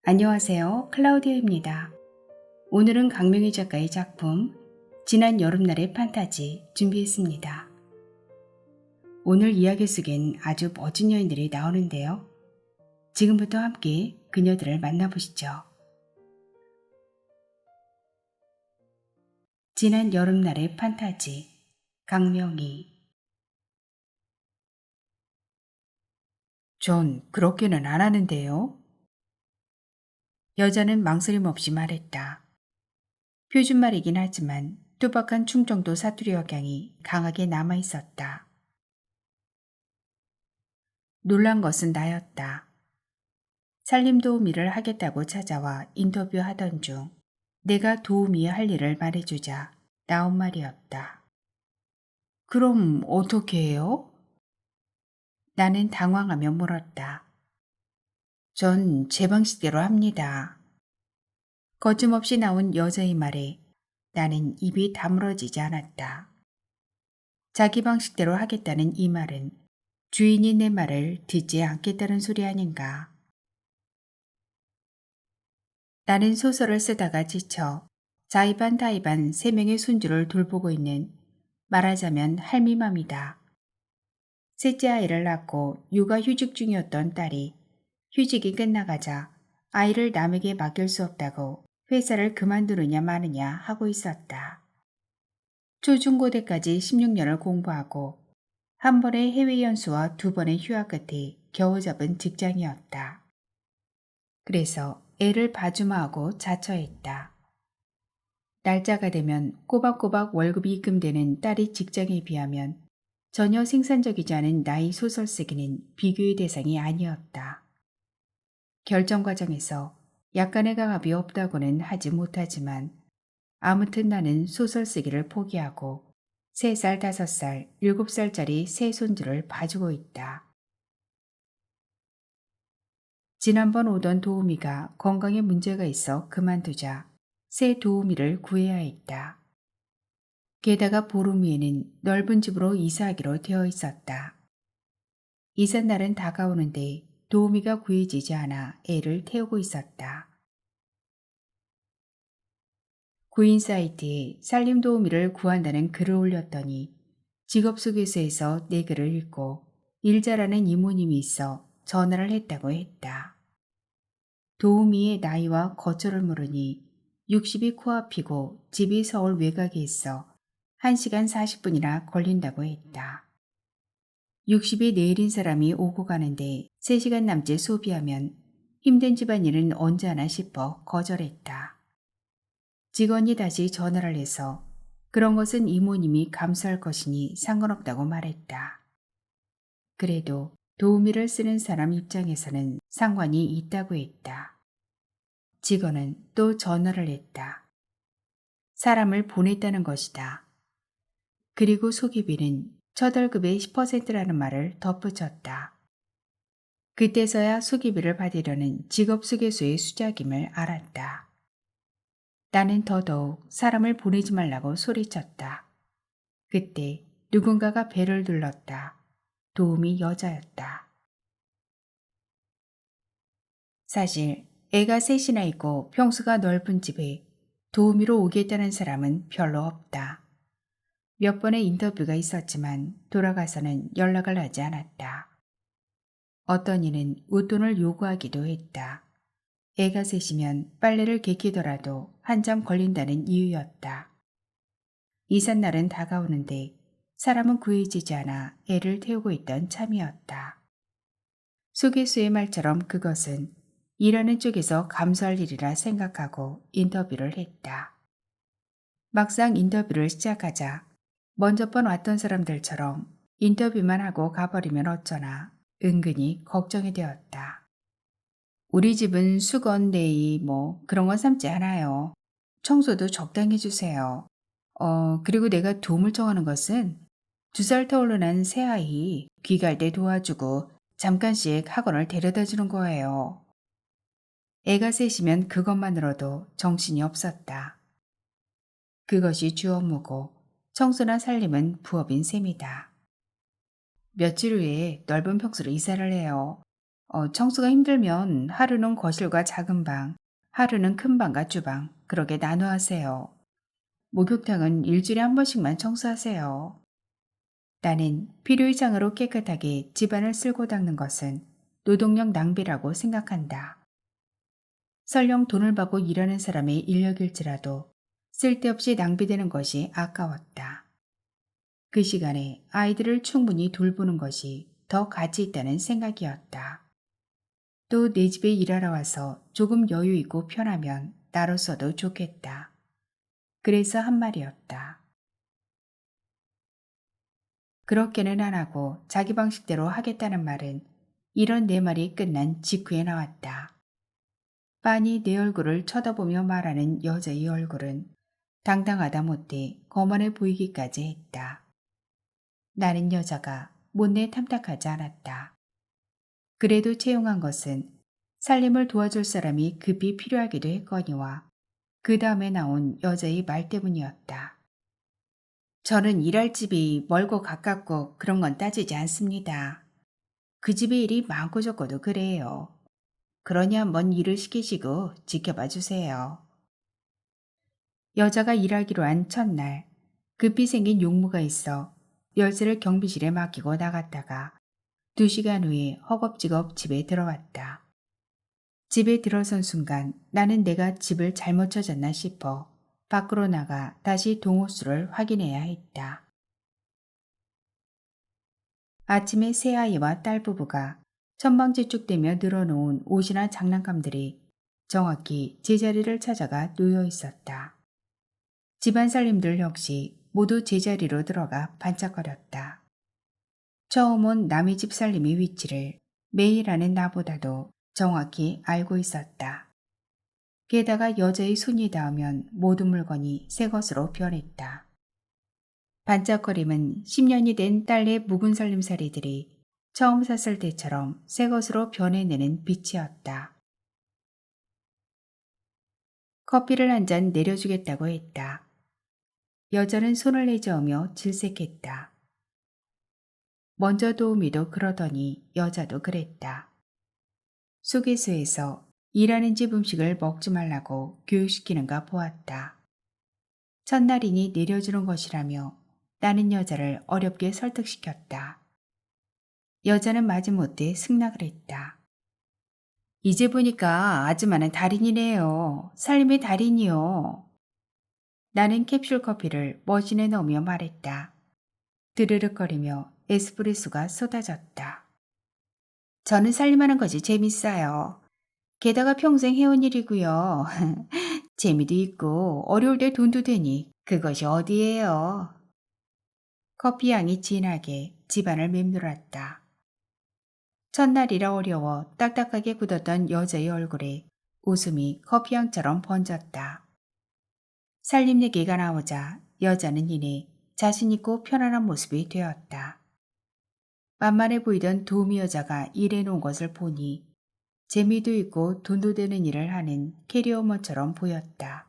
안녕하세요. 클라우디오입니다. 오늘은 강명희 작가의 작품 지난 여름날의 판타지 준비했습니다. 오늘 이야기 속엔 아주 멋진 여인들이 나오는데요. 지금부터 함께 그녀들을 만나보시죠. 지난 여름날의 판타지 강명희. 전 그렇게는 안 하는데요. 여자는 망설임 없이 말했다. 표준말이긴 하지만 투박한 충청도 사투리 억양이 강하게 남아있었다. 놀란 것은 나였다. 살림도우미를 하겠다고 찾아와 인터뷰하던 중 내가 도우미의 할 일을 말해주자 나온 말이었다. 그럼 어떻게 해요? 나는 당황하며 물었다. 전 제 방식대로 합니다. 거침없이 나온 여자의 말에 나는 입이 다물어지지 않았다. 자기 방식대로 하겠다는 이 말은 주인이 내 말을 듣지 않겠다는 소리 아닌가. 나는 소설을 쓰다가 지쳐 자의반 타의반 3명의 손주를 돌보고 있는 말하자면 할미맘이다. 셋째 아이를 낳고 육아휴직 중이었던 딸이 휴직이 끝나가자 아이를 남에게 맡길 수 없다고 회사를 그만두느냐 마느냐 하고 있었다. 초중고대까지 16년을 공부하고 한 번의 해외 연수와 2번의 휴학 끝에 겨우 잡은 직장이었다. 그래서 애를 봐주마하고 자처했다. 날짜가 되면 꼬박꼬박 월급이 입금되는 딸의 직장에 비하면 전혀 생산적이지 않은 나의 소설 쓰기는 비교의 대상이 아니었다. 결정 과정에서 약간의 강압이 없다고는 하지 못하지만 아무튼 나는 소설 쓰기를 포기하고 3살, 5살, 7살짜리 새 손주를 봐주고 있다. 지난번 오던 도우미가 건강에 문제가 있어 그만두자 새 도우미를 구해야 했다. 게다가 보름 후에는 넓은 집으로 이사하기로 되어 있었다. 이삿날은 다가오는데 도우미가 구해지지 않아 애를 태우고 있었다. 구인 사이트에 살림 도우미를 구한다는 글을 올렸더니 직업소개서에서 내 글을 읽고 일 잘하는 이모님이 있어 전화를 했다고 했다. 도우미의 나이와 거처를 물으니 60이 코앞이고 집이 서울 외곽에 있어 1시간 40분이나 걸린다고 했다. 60이 내일인 사람이 오고 가는데 3시간 남짓 소비하면 힘든 집안일은 언제 하나 싶어 거절했다. 직원이 다시 전화를 해서 그런 것은 이모님이 감수할 것이니 상관없다고 말했다. 그래도 도우미를 쓰는 사람 입장에서는 상관이 있다고 했다. 직원은 또 전화를 했다. 사람을 보냈다는 것이다. 그리고 소개비는 첫 월급의 10%라는 말을 덧붙였다. 그때서야 소개비를 받으려는 직업소개소의 수작임을 알았다. 나는 더더욱 사람을 보내지 말라고 소리쳤다. 그때 누군가가 배를 눌렀다. 도우미 여자였다. 사실 애가 셋이나 있고 평수가 넓은 집에 도우미로 오겠다는 사람은 별로 없다. 몇 번의 인터뷰가 있었지만 돌아가서는 연락을 하지 않았다. 어떤 이는 웃돈을 요구하기도 했다. 애가 셋이면 빨래를 개키더라도 한참 걸린다는 이유였다. 이삿날은 다가오는데 사람은 구해지지 않아 애를 태우고 있던 참이었다. 소개수의 말처럼 그것은 일하는 쪽에서 감수할 일이라 생각하고 인터뷰를 했다. 막상 인터뷰를 시작하자 먼저 번 왔던 사람들처럼 인터뷰만 하고 가버리면 어쩌나 은근히 걱정이 되었다. 우리 집은 수건, 네이 그런 건 삶지 않아요. 청소도 적당히 해주세요. 그리고 내가 도움을 청하는 것은 2살 터울로 난 새아이 귀갈 때 도와주고 잠깐씩 학원을 데려다 주는 거예요. 애가 셋이면 그것만으로도 정신이 없었다. 그것이 주 업무고 청소나 살림은 부업인 셈이다. 며칠 후에 넓은 평수로 이사를 해요. 청소가 힘들면 하루는 거실과 작은 방, 하루는 큰 방과 주방, 그렇게 나눠 하세요. 목욕탕은 일주일에 한 번씩만 청소하세요. 나는 필요 이상으로 깨끗하게 집안을 쓸고 닦는 것은 노동력 낭비라고 생각한다. 설령 돈을 받고 일하는 사람의 인력일지라도 쓸데없이 낭비되는 것이 아까웠다. 그 시간에 아이들을 충분히 돌보는 것이 더 가치 있다는 생각이었다. 또 내 집에 일하러 와서 조금 여유 있고 편하면 나로서도 좋겠다. 그래서 한 말이었다. 그렇게는 안 하고 자기 방식대로 하겠다는 말은 이런 내 말이 끝난 직후에 나왔다. 빤히 내 얼굴을 쳐다보며 말하는 여자의 얼굴은 당당하다 못해 거만해 보이기까지 했다. 나는 여자가 못내 탐탁하지 않았다. 그래도 채용한 것은 살림을 도와줄 사람이 급히 필요하기도 했거니와 그 다음에 나온 여자의 말 때문이었다. 저는 일할 집이 멀고 가깝고 그런 건 따지지 않습니다. 그 집에 일이 많고 적고도 그래요. 그러니 한번 일을 시키시고 지켜봐 주세요. 여자가 일하기로 한 첫날 급히 생긴 용무가 있어 열쇠를 경비실에 맡기고 나갔다가 2시간 후에 허겁지겁 집에 들어왔다. 집에 들어선 순간 나는 내가 집을 잘못 찾았나 싶어 밖으로 나가 다시 동호수를 확인해야 했다. 아침에 새아이와 딸 부부가 천방지축되며 늘어놓은 옷이나 장난감들이 정확히 제자리를 찾아가 놓여 있었다. 집안 살림들 역시 모두 제자리로 들어가 반짝거렸다. 처음 온 남의 집 살림의 위치를 매일 하는 나보다도 정확히 알고 있었다. 게다가 여자의 손이 닿으면 모든 물건이 새 것으로 변했다. 반짝거림은 10년이 된 딸의 묵은 살림살이들이 처음 샀을 때처럼 새 것으로 변해내는 빛이었다. 커피를 한 잔 내려주겠다고 했다. 여자는 손을 내저으며 질색했다. 먼저 도우미도 그러더니 여자도 그랬다. 휴게소에서 일하는 집 음식을 먹지 말라고 교육시키는가 보았다. 첫날이니 내려주는 것이라며 나는 여자를 어렵게 설득시켰다. 여자는 마지못해 승낙을 했다. 이제 보니까 아줌마는 달인이네요. 살림의 달인이요. 나는 캡슐 커피를 머신에 넣으며 말했다. 드르륵거리며 에스프레소가 쏟아졌다. 저는 살림하는 것이 재밌어요. 게다가 평생 해온 일이고요. 재미도 있고 어려울 때 돈도 되니 그것이 어디예요. 커피 향이 진하게 집안을 맴돌았다. 첫날이라 어려워 딱딱하게 굳었던 여자의 얼굴에 웃음이 커피향처럼 번졌다. 살림 얘기가 나오자 여자는 이내 자신있고 편안한 모습이 되었다. 만만해 보이던 도우미 여자가 일해놓은 것을 보니 재미도 있고 돈도 되는 일을 하는 캐리어머처럼 보였다.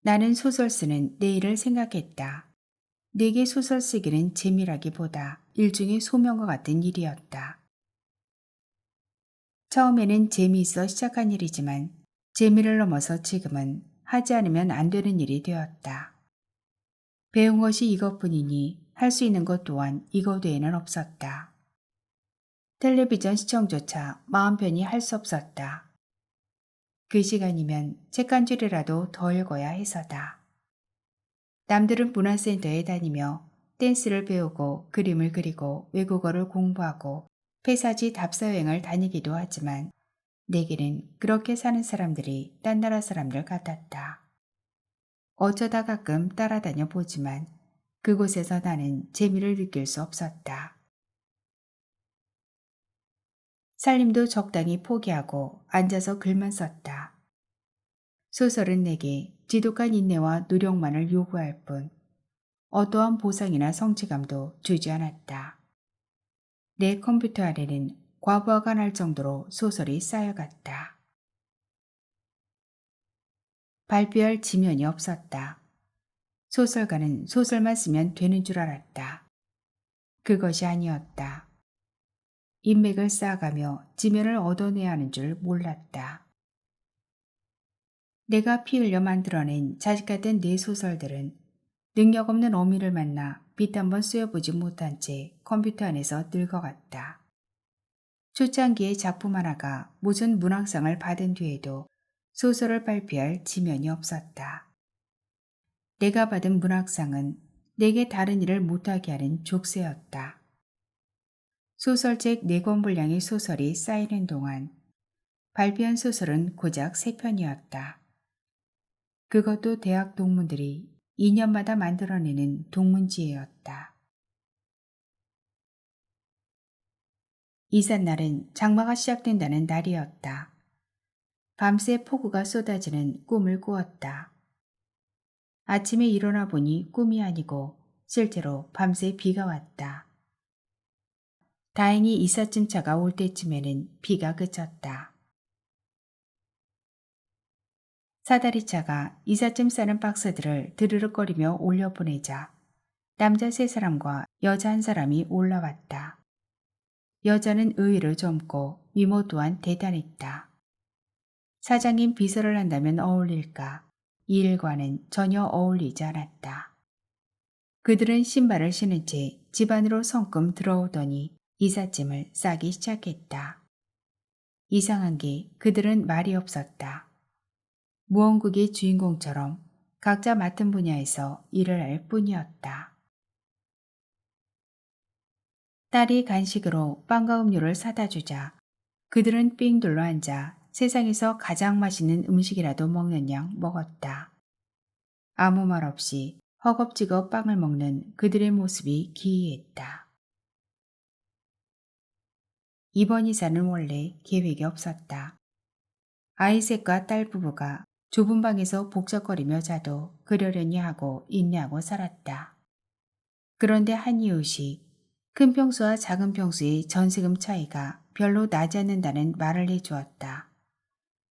나는 소설 쓰는 내 일을 생각했다. 내게 소설 쓰기는 재미라기보다 일종의 소명과 같은 일이었다. 처음에는 재미있어 시작한 일이지만 재미를 넘어서 지금은 하지 않으면 안 되는 일이 되었다. 배운 것이 이것뿐이니 할 수 있는 것 또한 이것 외에는 없었다. 텔레비전 시청조차 마음 편히 할 수 없었다. 그 시간이면 책 한 줄이라도 더 읽어야 해서다. 남들은 문화센터에 다니며 댄스를 배우고 그림을 그리고 외국어를 공부하고 폐사지 답사여행을 다니기도 하지만 내게는 그렇게 사는 사람들이 딴 나라 사람들 같았다. 어쩌다 가끔 따라다녀 보지만 그곳에서 나는 재미를 느낄 수 없었다. 살림도 적당히 포기하고 앉아서 글만 썼다. 소설은 내게 지독한 인내와 노력만을 요구할 뿐 어떠한 보상이나 성취감도 주지 않았다. 내 컴퓨터 안에는 과부하가 날 정도로 소설이 쌓여갔다. 발표할 지면이 없었다. 소설가는 소설만 쓰면 되는 줄 알았다. 그것이 아니었다. 인맥을 쌓아가며 지면을 얻어내야 하는 줄 몰랐다. 내가 피 흘려 만들어낸 자식 같은 내 소설들은 능력 없는 어미를 만나 빛 한번 쐬어보지 못한 채 컴퓨터 안에서 늙어갔다. 초창기의 작품 하나가 무슨 문학상을 받은 뒤에도 소설을 발표할 지면이 없었다. 내가 받은 문학상은 내게 다른 일을 못하게 하는 족쇄였다. 소설책 4권 분량의 소설이 쌓이는 동안 발표한 소설은 고작 3편이었다. 그것도 대학 동문들이 2년마다 만들어내는 동문지혜였다. 이삿날은 장마가 시작된다는 날이었다. 밤새 폭우가 쏟아지는 꿈을 꾸었다. 아침에 일어나 보니 꿈이 아니고 실제로 밤새 비가 왔다. 다행히 이삿짐 차가 올 때쯤에는 비가 그쳤다. 사다리차가 이삿짐 싸는 박스들을 드르륵거리며 올려보내자 남자 3사람과 여자 1사람이 올라왔다. 여자는 의외로 젊고 미모 또한 대단했다. 사장님 비서를 한다면 어울릴까? 이 일과는 전혀 어울리지 않았다. 그들은 신발을 신은 채 집 안으로 성큼 들어오더니 이삿짐을 싸기 시작했다. 이상한 게 그들은 말이 없었다. 무언국의 주인공처럼 각자 맡은 분야에서 일을 할 뿐이었다. 딸이 간식으로 빵과 음료를 사다 주자 그들은 삥 둘러 앉아 세상에서 가장 맛있는 음식이라도 먹는 양 먹었다. 아무 말 없이 허겁지겁 빵을 먹는 그들의 모습이 기이했다. 이번 이사는 원래 계획이 없었다. 아이셋과 딸 부부가 좁은 방에서 복적거리며 자도 그러려니 하고 인내하고 살았다. 그런데 한 이웃이 큰 평수와 작은 평수의 전세금 차이가 별로 나지 않는다는 말을 해주었다.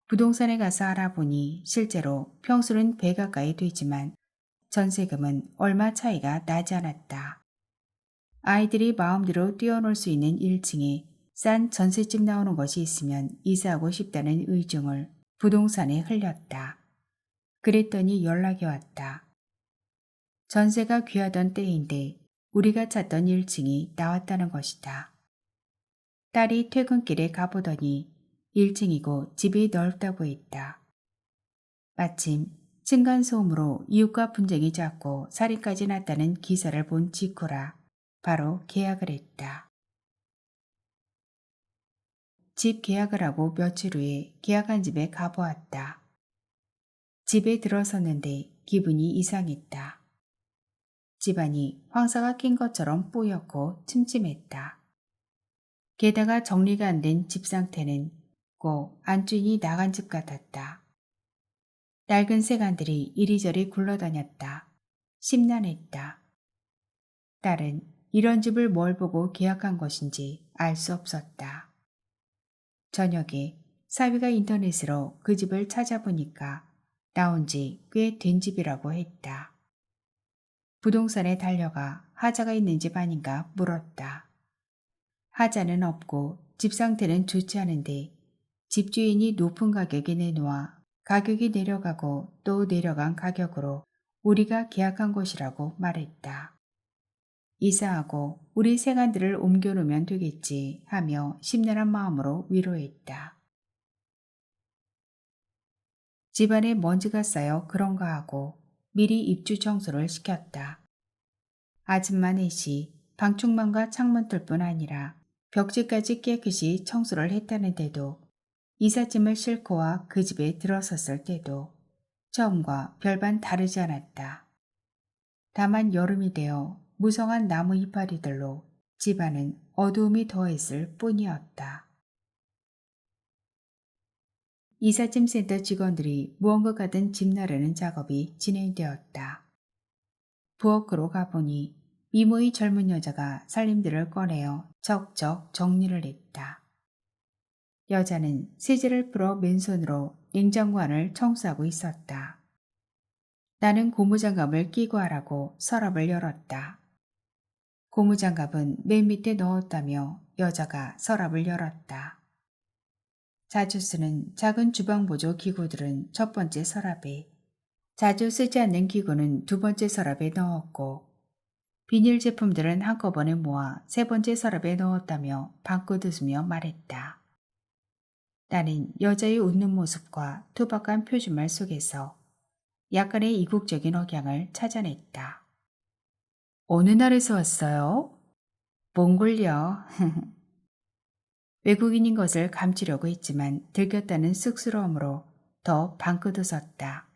부동산에 가서 알아보니 실제로 평수는 배 가까이 되지만 전세금은 얼마 차이가 나지 않았다. 아이들이 마음대로 뛰어놀 수 있는 1층에 싼 전셋집 나오는 것이 있으면 이사하고 싶다는 의중을 부동산에 흘렸다. 그랬더니 연락이 왔다. 전세가 귀하던 때인데 우리가 찾던 1층이 나왔다는 것이다. 딸이 퇴근길에 가보더니 1층이고 집이 넓다고 했다. 마침 층간소음으로 이웃과 분쟁이 잦고 살인까지 났다는 기사를 본 직후라 바로 계약을 했다. 집 계약을 하고 며칠 후에 계약한 집에 가보았다. 집에 들어섰는데 기분이 이상했다. 집안이 황사가 낀 것처럼 뿌옇고 침침했다. 게다가 정리가 안 된 집 상태는 꼭 안주인이 나간 집 같았다. 낡은 세간들이 이리저리 굴러다녔다. 심란했다. 딸은 이런 집을 뭘 보고 계약한 것인지 알 수 없었다. 저녁에 사위가 인터넷으로 그 집을 찾아보니까 나온 지 꽤 된 집이라고 했다. 부동산에 달려가 하자가 있는 집 아닌가 물었다. 하자는 없고 집 상태는 좋지 않은데 집주인이 높은 가격에 내놓아 가격이 내려가고 또 내려간 가격으로 우리가 계약한 곳이라고 말했다. 이사하고 우리 세간들을 옮겨놓으면 되겠지 하며 심란한 마음으로 위로했다. 집안에 먼지가 쌓여 그런가 하고 미리 입주 청소를 시켰다. 아줌마 넷이 방충망과 창문틀뿐 아니라 벽지까지 깨끗이 청소를 했다는데도 이삿짐을 싣고 와 그 집에 들어섰을 때도 처음과 별반 다르지 않았다. 다만 여름이 되어 무성한 나무 이파리들로 집안은 어두움이 더했을 뿐이었다. 이삿짐 센터 직원들이 무언가 가든 짐 나르는 작업이 진행되었다. 부엌으로 가보니 미모의 젊은 여자가 살림들을 꺼내어 척척 정리를 했다. 여자는 세제를 풀어 맨손으로 냉장고 안을 청소하고 있었다. 나는 고무장갑을 끼고 하라고 서랍을 열었다. 고무장갑은 맨 밑에 넣었다며 여자가 서랍을 열었다. 자주 쓰는 작은 주방 보조 기구들은 첫 번째 서랍에, 자주 쓰지 않는 기구는 두 번째 서랍에 넣었고, 비닐 제품들은 한꺼번에 모아 세 번째 서랍에 넣었다며 방긋 웃으며 말했다. 나는 여자의 웃는 모습과 투박한 표준말 속에서 약간의 이국적인 억양을 찾아냈다. 어느 나라에서 왔어요? 몽골요. 외국인인 것을 감추려고 했지만 들켰다는 쑥스러움으로 더 방긋 웃었다.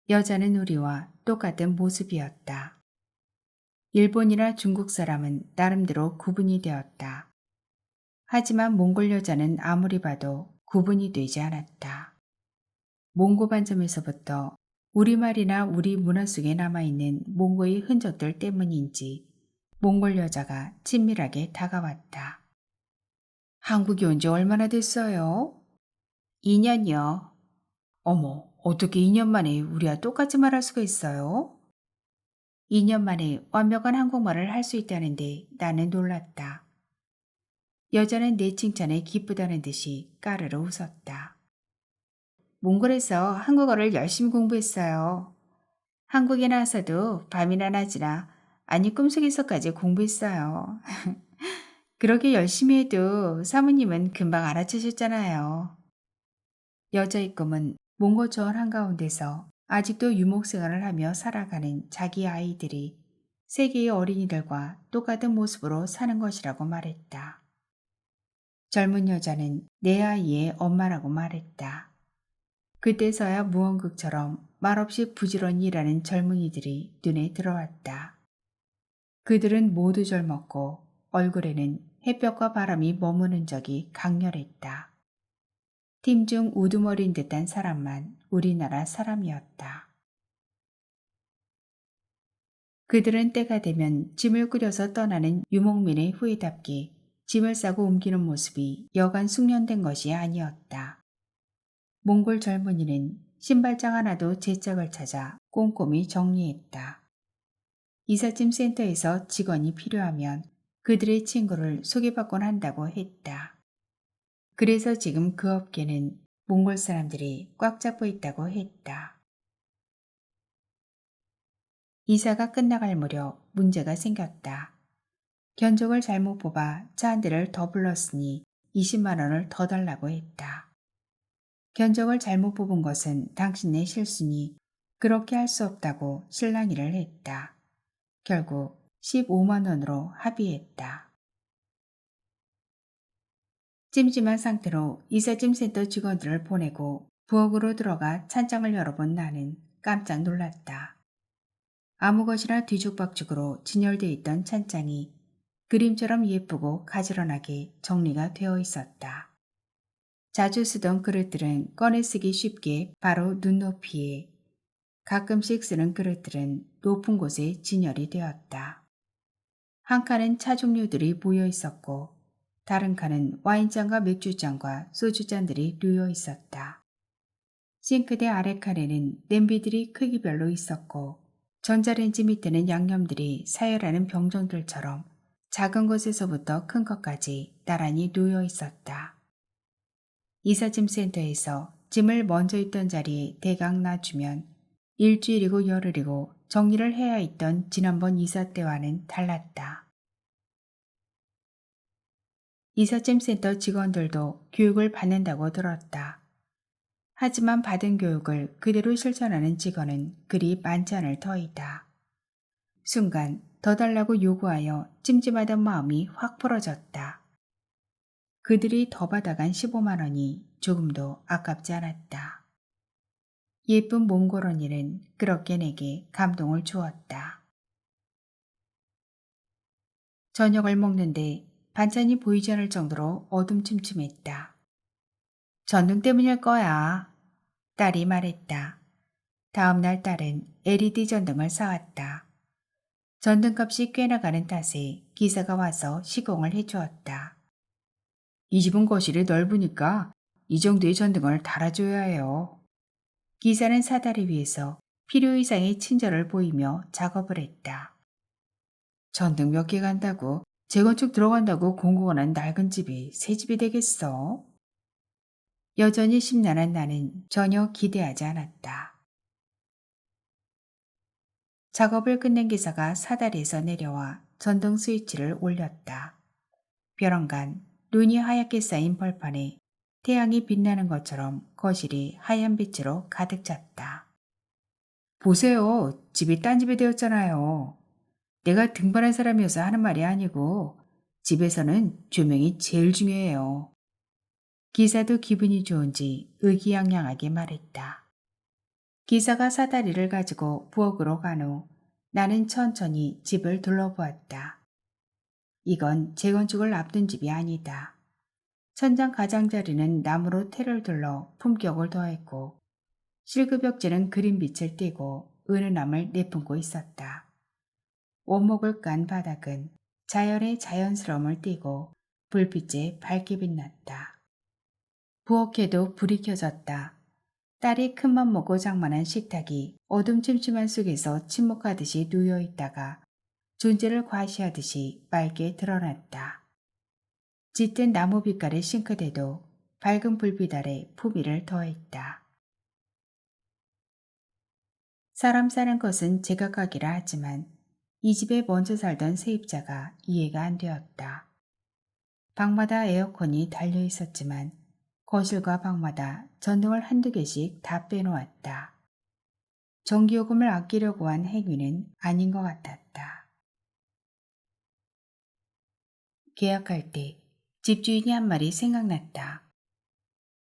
여자는 우리와 똑같은 모습이었다. 일본이나 중국 사람은 나름대로 구분이 되었다. 하지만 몽골 여자는 아무리 봐도 구분이 되지 않았다. 몽고 반점에서부터 우리말이나 우리 문화 속에 남아있는 몽고의 흔적들 때문인지 몽골 여자가 친밀하게 다가왔다. 한국에 온 지 얼마나 됐어요? 2년이요. 어머, 어떻게 2년 만에 우리와 똑같이 말할 수가 있어요? 2년 만에 완벽한 한국말을 할 수 있다는데 나는 놀랐다. 여자는 내 칭찬에 기쁘다는 듯이 까르르 웃었다. 몽골에서 한국어를 열심히 공부했어요. 한국에 나와서도 밤이나 낮이나, 아니 꿈속에서까지 공부했어요. 그렇게 열심히 해도 사모님은 금방 알아채셨잖아요. 여자의 꿈은 몽골 저원 한가운데서 아직도 유목 생활을 하며 살아가는 자기 아이들이 세계의 어린이들과 똑같은 모습으로 사는 것이라고 말했다. 젊은 여자는 내 아이의 엄마라고 말했다. 그때서야 무언극처럼 말없이 부지런히 일하는 젊은이들이 눈에 들어왔다. 그들은 모두 젊었고 얼굴에는 햇볕과 바람이 머무는 적이 강렬했다. 팀 중 우두머리인 듯한 사람만 우리나라 사람이었다. 그들은 때가 되면 짐을 꾸려서 떠나는 유목민의 후회답게 짐을 싸고 옮기는 모습이 여간 숙련된 것이 아니었다. 몽골 젊은이는 신발장 하나도 제 짝을 찾아 꼼꼼히 정리했다. 이삿짐 센터에서 직원이 필요하면 그들의 친구를 소개받곤 한다고 했다. 그래서 지금 그 업계는 몽골 사람들이 꽉 잡고 있다고 했다. 이사가 끝나갈 무렵 문제가 생겼다. 견적을 잘못 뽑아 차 한 대를 더 불렀으니 20만 원을 더 달라고 했다. 견적을 잘못 뽑은 것은 당신의 실수니 그렇게 할 수 없다고 실랑이를 했다. 결국 15만 원으로 합의했다. 찜찜한 상태로 이삿짐 센터 직원들을 보내고 부엌으로 들어가 찬장을 열어본 나는 깜짝 놀랐다. 아무 것이나 뒤죽박죽으로 진열되어 있던 찬장이 그림처럼 예쁘고 가지런하게 정리가 되어 있었다. 자주 쓰던 그릇들은 꺼내 쓰기 쉽게 바로 눈높이에, 가끔씩 쓰는 그릇들은 높은 곳에 진열이 되었다. 한 칸은 차 종류들이 모여 있었고 다른 칸은 와인잔과 맥주잔과 소주잔들이 놓여 있었다. 싱크대 아래 칸에는 냄비들이 크기별로 있었고 전자레인지 밑에는 양념들이 사열하는 병정들처럼 작은 것에서부터 큰 것까지 나란히 놓여 있었다. 이삿짐 센터에서 짐을 먼저 있던 자리에 대강 놔주면 일주일이고 열흘이고 정리를 해야 했던 지난번 이사 때와는 달랐다. 이삿짐 센터 직원들도 교육을 받는다고 들었다. 하지만 받은 교육을 그대로 실천하는 직원은 그리 많지 않을 터이다. 순간 더 달라고 요구하여 찜찜하던 마음이 확 풀어졌다. 그들이 더 받아간 15만 원이 조금도 아깝지 않았다. 예쁜 몽골 언니는 그렇게 내게 감동을 주었다. 저녁을 먹는데 반찬이 보이지 않을 정도로 어둠침침했다. 전등 때문일 거야. 딸이 말했다. 다음 날 딸은 LED 전등을 사왔다. 전등값이 꽤 나가는 탓에 기사가 와서 시공을 해주었다. 이 집은 거실이 넓으니까 이 정도의 전등을 달아줘야 해요. 기사는 사다리 위에서 필요 이상의 친절을 보이며 작업을 했다. 전등 몇 개 간다고, 재건축 들어간다고 공공한 낡은 집이 새 집이 되겠어? 여전히 심란한 나는 전혀 기대하지 않았다. 작업을 끝낸 기사가 사다리에서 내려와 전등 스위치를 올렸다. 벼랑간 눈이 하얗게 쌓인 벌판에 태양이 빛나는 것처럼 거실이 하얀 빛으로 가득 찼다. 보세요. 집이 딴 집이 되었잖아요. 내가 등반한 사람이어서 하는 말이 아니고 집에서는 조명이 제일 중요해요. 기사도 기분이 좋은지 의기양양하게 말했다. 기사가 사다리를 가지고 부엌으로 간 후 나는 천천히 집을 둘러보았다. 이건 재건축을 앞둔 집이 아니다. 천장 가장자리는 나무로 테를 둘러 품격을 더했고 실크벽지는 그린빛을 띠고 은은함을 내뿜고 있었다. 원목을 깐 바닥은 자연의 자연스러움을 띠고 불빛에 밝게 빛났다. 부엌에도 불이 켜졌다. 딸이 큰맘 먹고 장만한 식탁이 어둠 침침한 속에서 침묵하듯이 누워있다가 존재를 과시하듯이 맑게 드러났다. 짙은 나무 빛깔의 싱크대도 밝은 불빛 아래 품위를 더했다. 사람 사는 것은 제각각이라 하지만 이 집에 먼저 살던 세입자가 이해가 안 되었다. 방마다 에어컨이 달려 있었지만 거실과 방마다 전등을 한두 개씩 다 빼놓았다. 전기요금을 아끼려고 한 행위는 아닌 것 같았다. 계약할 때 집주인이 한 말이 생각났다.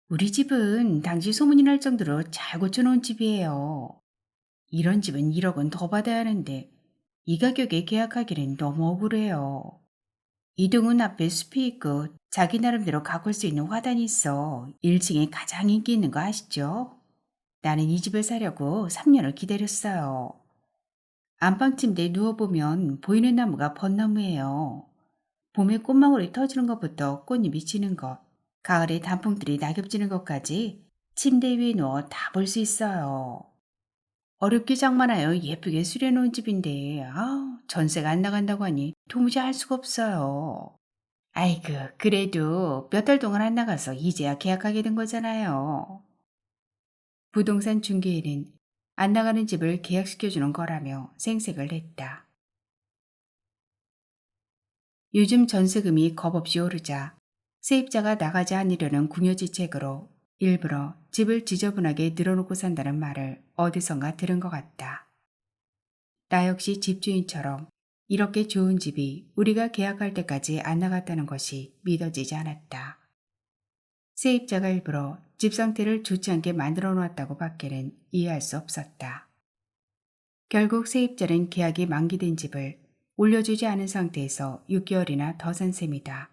우리 집은 당시 소문이 날 정도로 잘 고쳐놓은 집이에요. 이런 집은 1억은 더 받아야 하는데 이 가격에 계약하기는 너무 억울해요. 이 동은 앞에 숲이 있고 자기 나름대로 가꿀 수 있는 화단이 있어 1층에 가장 인기 있는 거 아시죠? 나는 이 집을 사려고 3년을 기다렸어요. 안방 침대에 누워보면 보이는 나무가 벚나무예요. 봄에 꽃망울이 터지는 것부터 꽃잎이 지는 것, 가을에 단풍들이 낙엽지는 것까지 침대 위에 누워 다 볼 수 있어요. 어렵게 장만하여 예쁘게 수려놓은 집인데 전세가 안 나간다고 하니 도무지 알 수가 없어요. 아이고, 그래도 몇 달 동안 안 나가서 이제야 계약하게 된 거잖아요. 부동산 중개인은 안 나가는 집을 계약시켜주는 거라며 생색을 냈다. 요즘 전세금이 겁없이 오르자 세입자가 나가지 않으려는 궁여지책으로 일부러 집을 지저분하게 늘어놓고 산다는 말을 어디선가 들은 것 같다. 나 역시 집주인처럼 이렇게 좋은 집이 우리가 계약할 때까지 안 나갔다는 것이 믿어지지 않았다. 세입자가 일부러 집 상태를 좋지 않게 만들어 놓았다고 밖에는 이해할 수 없었다. 결국 세입자는 계약이 만기된 집을 올려주지 않은 상태에서 6개월이나 더 산 셈이다.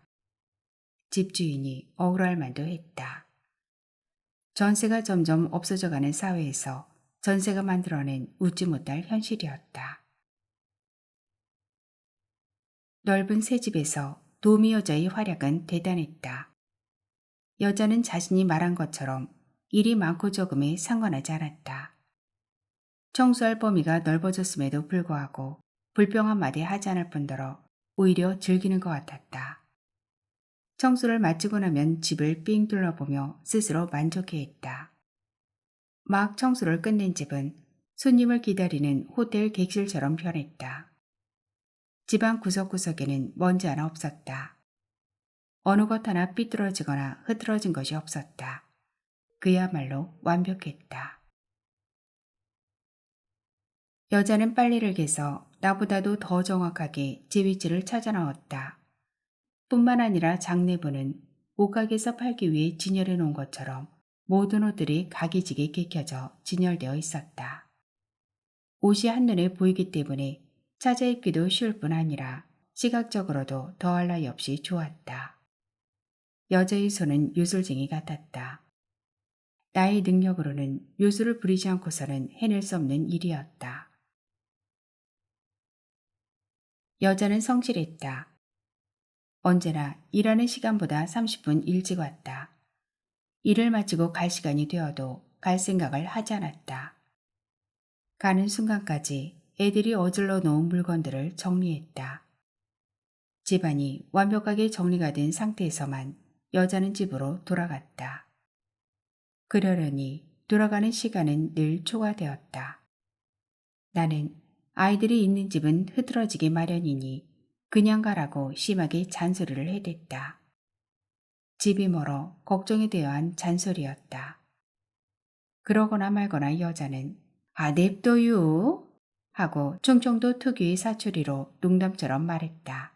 집주인이 억울할 만도 했다. 전세가 점점 없어져가는 사회에서 전세가 만들어낸 웃지 못할 현실이었다. 넓은 새 집에서 도미 여자의 활약은 대단했다. 여자는 자신이 말한 것처럼 일이 많고 적음에 상관하지 않았다. 청소할 범위가 넓어졌음에도 불구하고 불평 한마디 하지 않을 뿐더러 오히려 즐기는 것 같았다. 청소를 마치고 나면 집을 삥 둘러보며 스스로 만족해했다. 막 청소를 끝낸 집은 손님을 기다리는 호텔 객실처럼 변했다. 집안 구석구석에는 먼지 하나 없었다. 어느 것 하나 삐뚤어지거나 흐트러진 것이 없었다. 그야말로 완벽했다. 여자는 빨래를 개서 나보다도 더 정확하게 제 위치를 찾아 나왔다. 뿐만 아니라 장내부는 옷가게에서 팔기 위해 진열해 놓은 것처럼 모든 옷들이 각이지게 개켜져 진열되어 있었다. 옷이 한눈에 보이기 때문에 찾아 입기도 쉬울 뿐 아니라 시각적으로도 더할 나위 없이 좋았다. 여자의 손은 요술쟁이 같았다. 나의 능력으로는 요술을 부리지 않고서는 해낼 수 없는 일이었다. 여자는 성실했다. 언제나 일하는 시간보다 30분 일찍 왔다. 일을 마치고 갈 시간이 되어도 갈 생각을 하지 않았다. 가는 순간까지 애들이 어질러 놓은 물건들을 정리했다. 집안이 완벽하게 정리가 된 상태에서만 여자는 집으로 돌아갔다. 그러려니 돌아가는 시간은 늘 초과되었다. 나는 아이들이 있는 집은 흐트러지기 마련이니 그냥 가라고 심하게 잔소리를 해댔다. 집이 멀어 걱정이 되어 한 잔소리였다. 그러거나 말거나 여자는 아 냅둬요 하고 충청도 특유의 사투리로 농담처럼 말했다.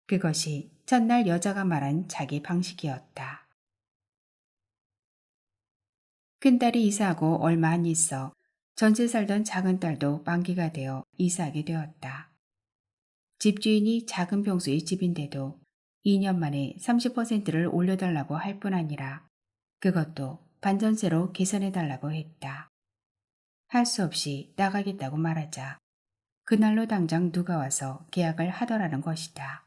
그것이 첫날 여자가 말한 자기 방식이었다. 큰딸이 이사하고 얼마 안 있어 전세 살던 작은 딸도 만기가 되어 이사하게 되었다. 집주인이 작은 평수의 집인데도 2년 만에 30%를 올려달라고 할 뿐 아니라 그것도 반전세로 계산해달라고 했다. 할 수 없이 나가겠다고 말하자 그날로 당장 누가 와서 계약을 하더라는 것이다.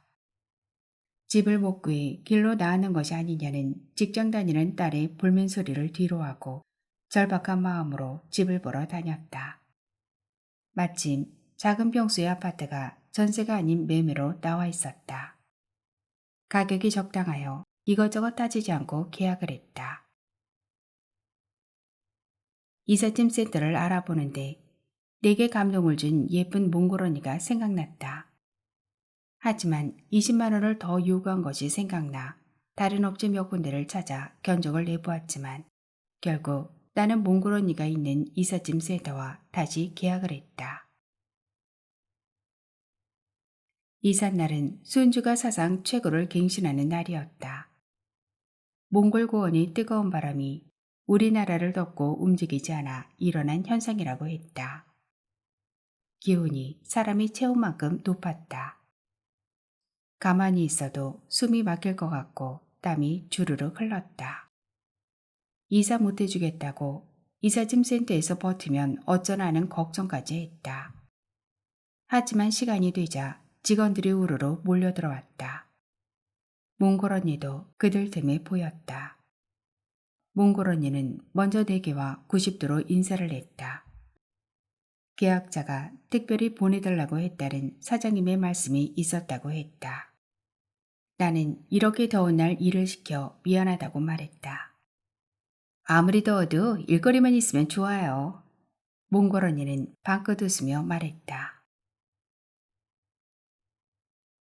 집을 못 구해 길로 나가는 것이 아니냐는 직장 다니는 딸의 불면 소리를 뒤로하고 절박한 마음으로 집을 보러 다녔다. 마침 작은 평수의 아파트가 전세가 아닌 매매로 나와 있었다. 가격이 적당하여 이것저것 따지지 않고 계약을 했다. 이삿짐 센터를 알아보는데 내게 감동을 준 예쁜 몽골 언니가 생각났다. 하지만 20만 원을 더 요구한 것이 생각나 다른 업체 몇 군데를 찾아 견적을 내보았지만 결국 나는 몽골 언니가 있는 이삿짐 센터와 다시 계약을 했다. 이삿날은 순주가 사상 최고를 갱신하는 날이었다. 몽골 고원의 뜨거운 바람이 우리나라를 덮고 움직이지 않아 일어난 현상이라고 했다. 기온이 사람이 채운 만큼 높았다. 가만히 있어도 숨이 막힐 것 같고 땀이 주르륵 흘렀다. 이사 못해주겠다고 이삿짐 센터에서 버티면 어쩌나 하는 걱정까지 했다. 하지만 시간이 되자 직원들이 우르르 몰려들어왔다. 몽골 언니도 그들 틈에 보였다. 몽골 언니는 먼저 내게와 90도로 인사를 했다. 계약자가 특별히 보내달라고 했다는 사장님의 말씀이 있었다고 했다. 나는 이렇게 더운 날 일을 시켜 미안하다고 말했다. 아무리 더워도 일거리만 있으면 좋아요. 몽골 언니는 방긋 웃으며 말했다.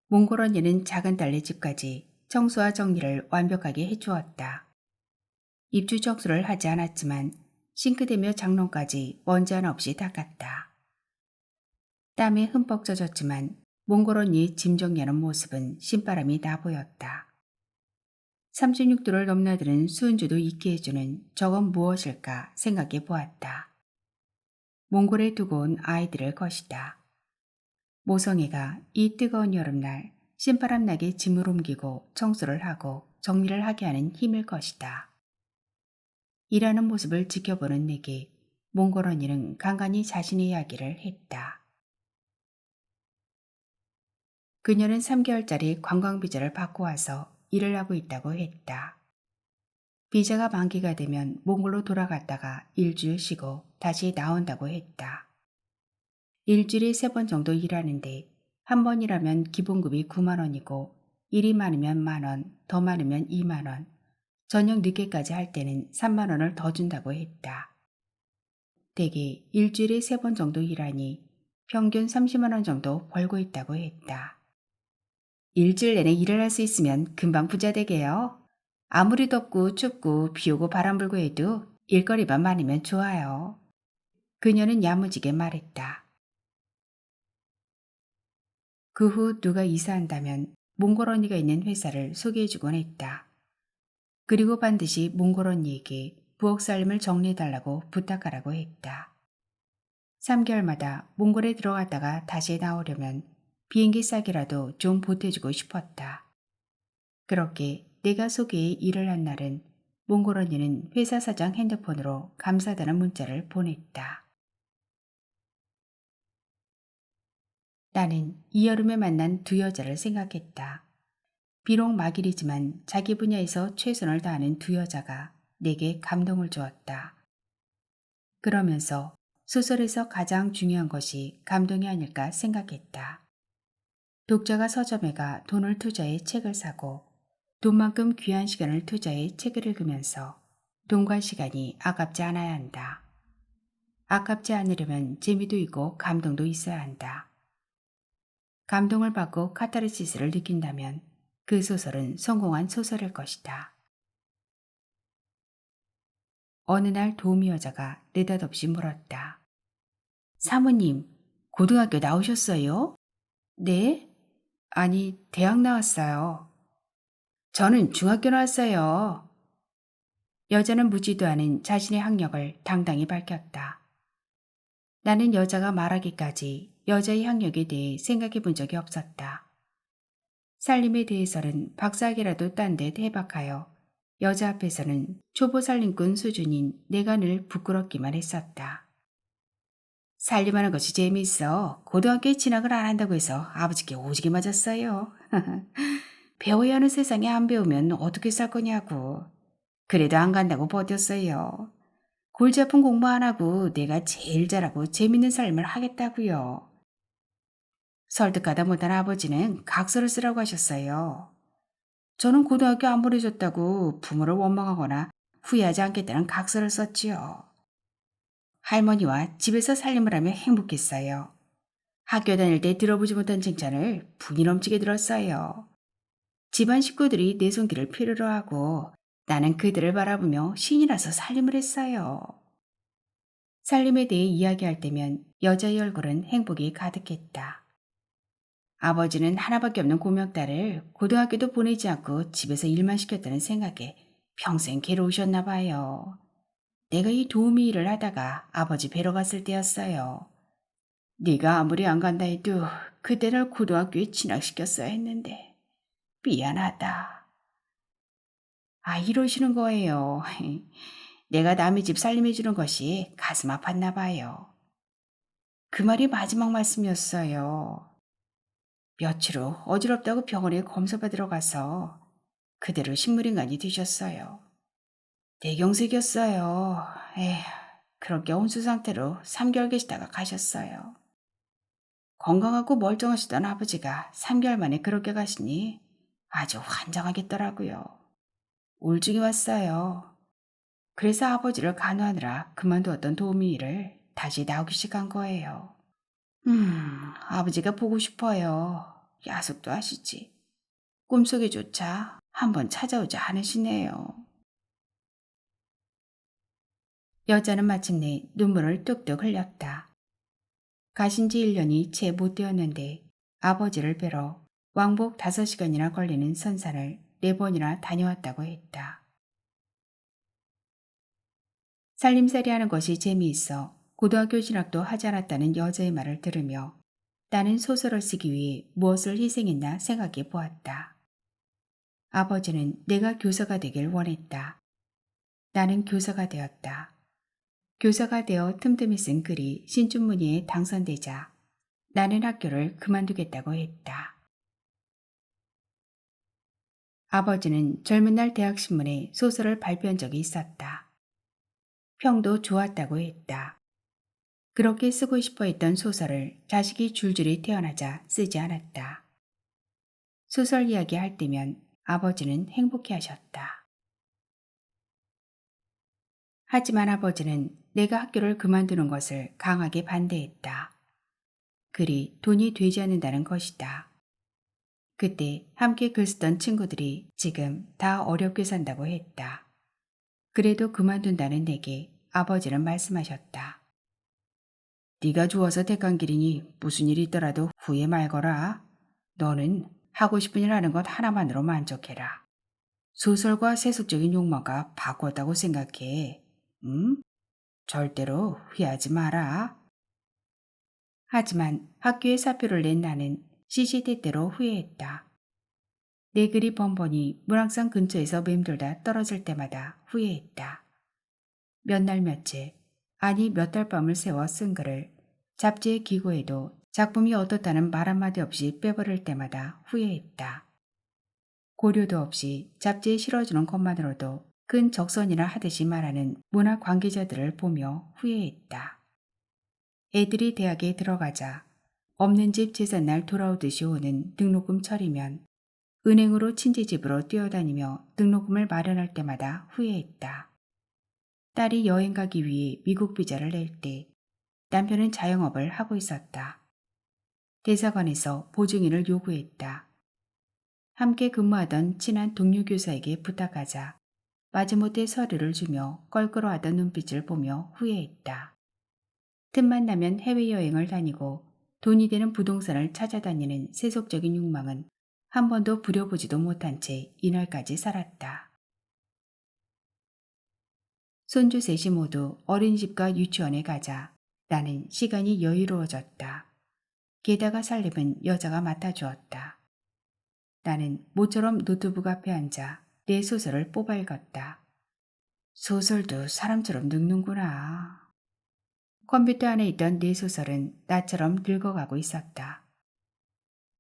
몽골 언니는 작은 딸네 집까지 청소와 정리를 완벽하게 해주었다. 입주 청소를 하지 않았지만 싱크대며 장롱까지 먼지 하나 없이 닦았다. 땀에 흠뻑 젖었지만 몽골 언니의 짐 정리하는 모습은 신바람이 나 보였다. 36도를 넘나드는 수은주도 있게 해주는 저건 무엇일까 생각해 보았다. 몽골에 두고 온 아이들의 것이다. 모성애가 이 뜨거운 여름날 신바람 나게 짐을 옮기고 청소를 하고 정리를 하게 하는 힘일 것이다. 일하는 모습을 지켜보는 내게 몽골 언니는 간간히 자신의 이야기를 했다. 그녀는 3개월짜리 관광비자를 받고 와서 일을 하고 있다고 했다. 비자가 만기가 되면 몽골로 돌아갔다가 일주일 쉬고 다시 나온다고 했다. 일주일에 3번 정도 일하는데 한 번 일하면 기본급이 9만 원이고 일이 많으면 만 원, 더 많으면 2만 원, 저녁 늦게까지 할 때는 3만 원을 더 준다고 했다. 대개 일주일에 3번 정도 일하니 평균 30만 원 정도 벌고 있다고 했다. 일주일 내내 일을 할 수 있으면 금방 부자 되게요. 아무리 덥고 춥고 비 오고 바람 불고 해도 일거리만 많으면 좋아요. 그녀는 야무지게 말했다. 그 후 누가 이사한다면 몽골 언니가 있는 회사를 소개해주곤 했다. 그리고 반드시 몽골 언니에게 부엌 살림을 정리해달라고 부탁하라고 했다. 3개월마다 몽골에 들어갔다가 다시 나오려면 비행기 싸게라도 좀 보태주고 싶었다. 그렇게 내가 소개해 일을 한 날은 몽골 언니는 회사 사장 핸드폰으로 감사하다는 문자를 보냈다. 나는 이 여름에 만난 두 여자를 생각했다. 비록 막일이지만 자기 분야에서 최선을 다하는 두 여자가 내게 감동을 주었다. 그러면서 소설에서 가장 중요한 것이 감동이 아닐까 생각했다. 독자가 서점에 가 돈을 투자해 책을 사고 돈만큼 귀한 시간을 투자해 책을 읽으면서 돈과 시간이 아깝지 않아야 한다. 아깝지 않으려면 재미도 있고 감동도 있어야 한다. 감동을 받고 카타르시스를 느낀다면 그 소설은 성공한 소설일 것이다. 어느 날 도우미 여자가 느닷없이 물었다. 사모님, 고등학교 나오셨어요? 네? 아니, 대학 나왔어요. 저는 중학교 나왔어요. 여자는 묻지도 않은 자신의 학력을 당당히 밝혔다. 나는 여자가 말하기까지 여자의 학력에 대해 생각해 본 적이 없었다. 살림에 대해서는 박사학위라도 딴 듯 해박하여 여자 앞에서는 초보 살림꾼 수준인 내가 늘 부끄럽기만 했었다. 살림하는 것이 재미있어. 고등학교에 진학을 안 한다고 해서 아버지께 오지게 맞았어요. 배워야 하는 세상에 안 배우면 어떻게 살 거냐고. 그래도 안 간다고 버텼어요. 골치 아픈 공부 안 하고 내가 제일 잘하고 재밌는 삶을 하겠다고요. 설득하다 못한 아버지는 각서를 쓰라고 하셨어요. 저는 고등학교 안 보내줬다고 부모를 원망하거나 후회하지 않겠다는 각서를 썼지요. 할머니와 집에서 살림을 하며 행복했어요. 학교 다닐 때 들어보지 못한 칭찬을 분이 넘치게 들었어요. 집안 식구들이 내 손길을 필요로 하고 나는 그들을 바라보며 신이 나서 살림을 했어요. 살림에 대해 이야기할 때면 여자의 얼굴은 행복이 가득했다. 아버지는 하나밖에 없는 고명딸을 고등학교도 보내지 않고 집에서 일만 시켰다는 생각에 평생 괴로우셨나 봐요. 내가 이 도우미 일을 하다가 아버지 뵈러 갔을 때였어요. 네가 아무리 안 간다 해도 그때를 고등학교에 진학시켰어야 했는데 미안하다. 아, 이러시는 거예요. 내가 남의 집 살림해주는 것이 가슴 아팠나 봐요. 그 말이 마지막 말씀이었어요. 며칠 후 어지럽다고 병원에 검사 받으러 가서 그대로 식물인간이 되셨어요. 뇌경색이었어요. 에휴, 그렇게 혼수 상태로 3개월 계시다가 가셨어요. 건강하고 멀쩡하시던 아버지가 3개월 만에 그렇게 가시니 아주 환장하겠더라고요. 우울증이 왔어요. 그래서 아버지를 간호하느라 그만두었던 도우미 일을 다시 나오기 시작한 거예요. 아버지가 보고 싶어요. 야속도 하시지. 꿈속에조차 한번 찾아오지 않으시네요. 여자는 마침내 눈물을 뚝뚝 흘렸다. 가신 지 1년이 채 못 되었는데 아버지를 뵈러 왕복 5시간이나 걸리는 선산을 4번이나 다녀왔다고 했다. 살림살이 하는 것이 재미있어 고등학교 진학도 하지 않았다는 여자의 말을 들으며 나는 소설을 쓰기 위해 무엇을 희생했나 생각해 보았다. 아버지는 내가 교사가 되길 원했다. 나는 교사가 되었다. 교사가 되어 틈틈이 쓴 글이 신춘문예에 당선되자 나는 학교를 그만두겠다고 했다. 아버지는 젊은 날 대학신문에 소설을 발표한 적이 있었다. 평도 좋았다고 했다. 그렇게 쓰고 싶어 했던 소설을 자식이 줄줄이 태어나자 쓰지 않았다. 소설 이야기 할 때면 아버지는 행복해 하셨다. 하지만 아버지는 내가 학교를 그만두는 것을 강하게 반대했다. 글이 돈이 되지 않는다는 것이다. 그때 함께 글 쓰던 친구들이 지금 다 어렵게 산다고 했다. 그래도 그만둔다는 내게 아버지는 말씀하셨다. 네가 좋아서 택한 길이니 무슨 일이 있더라도 후회 말거라. 너는 하고 싶은 일 하는 것 하나만으로 만족해라. 소설과 세속적인 욕망과 바꿨다고 생각해. 절대로 후회하지 마라. 하지만 학교에 사표를 낸 나는 시시때때로 후회했다. 내 글이 번번이 문학상 근처에서 맴돌다 떨어질 때마다 후회했다. 몇 날 며칠, 아니 몇 달 밤을 새워 쓴 글을 잡지에 기고해도 작품이 어떻다는 말 한마디 없이 빼버릴 때마다 후회했다. 고려도 없이 잡지에 실어주는 것만으로도 큰 적선이라 하듯이 말하는 문학 관계자들을 보며 후회했다. 애들이 대학에 들어가자 없는 집 제삿날 돌아오듯이 오는 등록금철이면 은행으로 친지집으로 뛰어다니며 등록금을 마련할 때마다 후회했다. 딸이 여행 가기 위해 미국 비자를 낼 때 남편은 자영업을 하고 있었다. 대사관에서 보증인을 요구했다. 함께 근무하던 친한 동료 교사에게 부탁하자 마지못해 서류를 주며 껄끄러워하던 눈빛을 보며 후회했다. 틈만 나면 해외여행을 다니고 돈이 되는 부동산을 찾아다니는 세속적인 욕망은 한 번도 부려보지도 못한 채 이날까지 살았다. 손주 셋이 모두 어린이집과 유치원에 가자 나는 시간이 여유로워졌다. 게다가 살림은 여자가 맡아주었다. 나는 모처럼 노트북 앞에 앉아 내 소설을 뽑아 읽었다. 소설도 사람처럼 늙는구나. 컴퓨터 안에 있던 내 소설은 나처럼 늙어가고 있었다.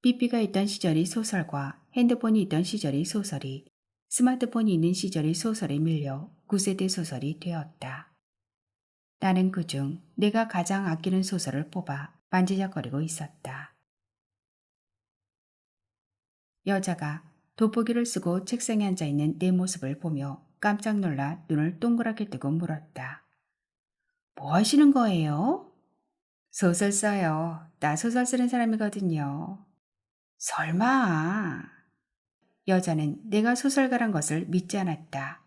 삐삐가 있던 시절이 소설과 핸드폰이 있던 시절이 소설이 스마트폰이 있는 시절이 소설에 밀려 9세대 소설이 되었다. 나는 그중 내가 가장 아끼는 소설을 뽑아 만지작거리고 있었다. 여자가 돋보기를 쓰고 책상에 앉아있는 내 모습을 보며 깜짝 놀라 눈을 동그랗게 뜨고 물었다. 뭐 하시는 거예요? 소설 써요. 나 소설 쓰는 사람이거든요. 설마. 여자는 내가 소설가란 것을 믿지 않았다.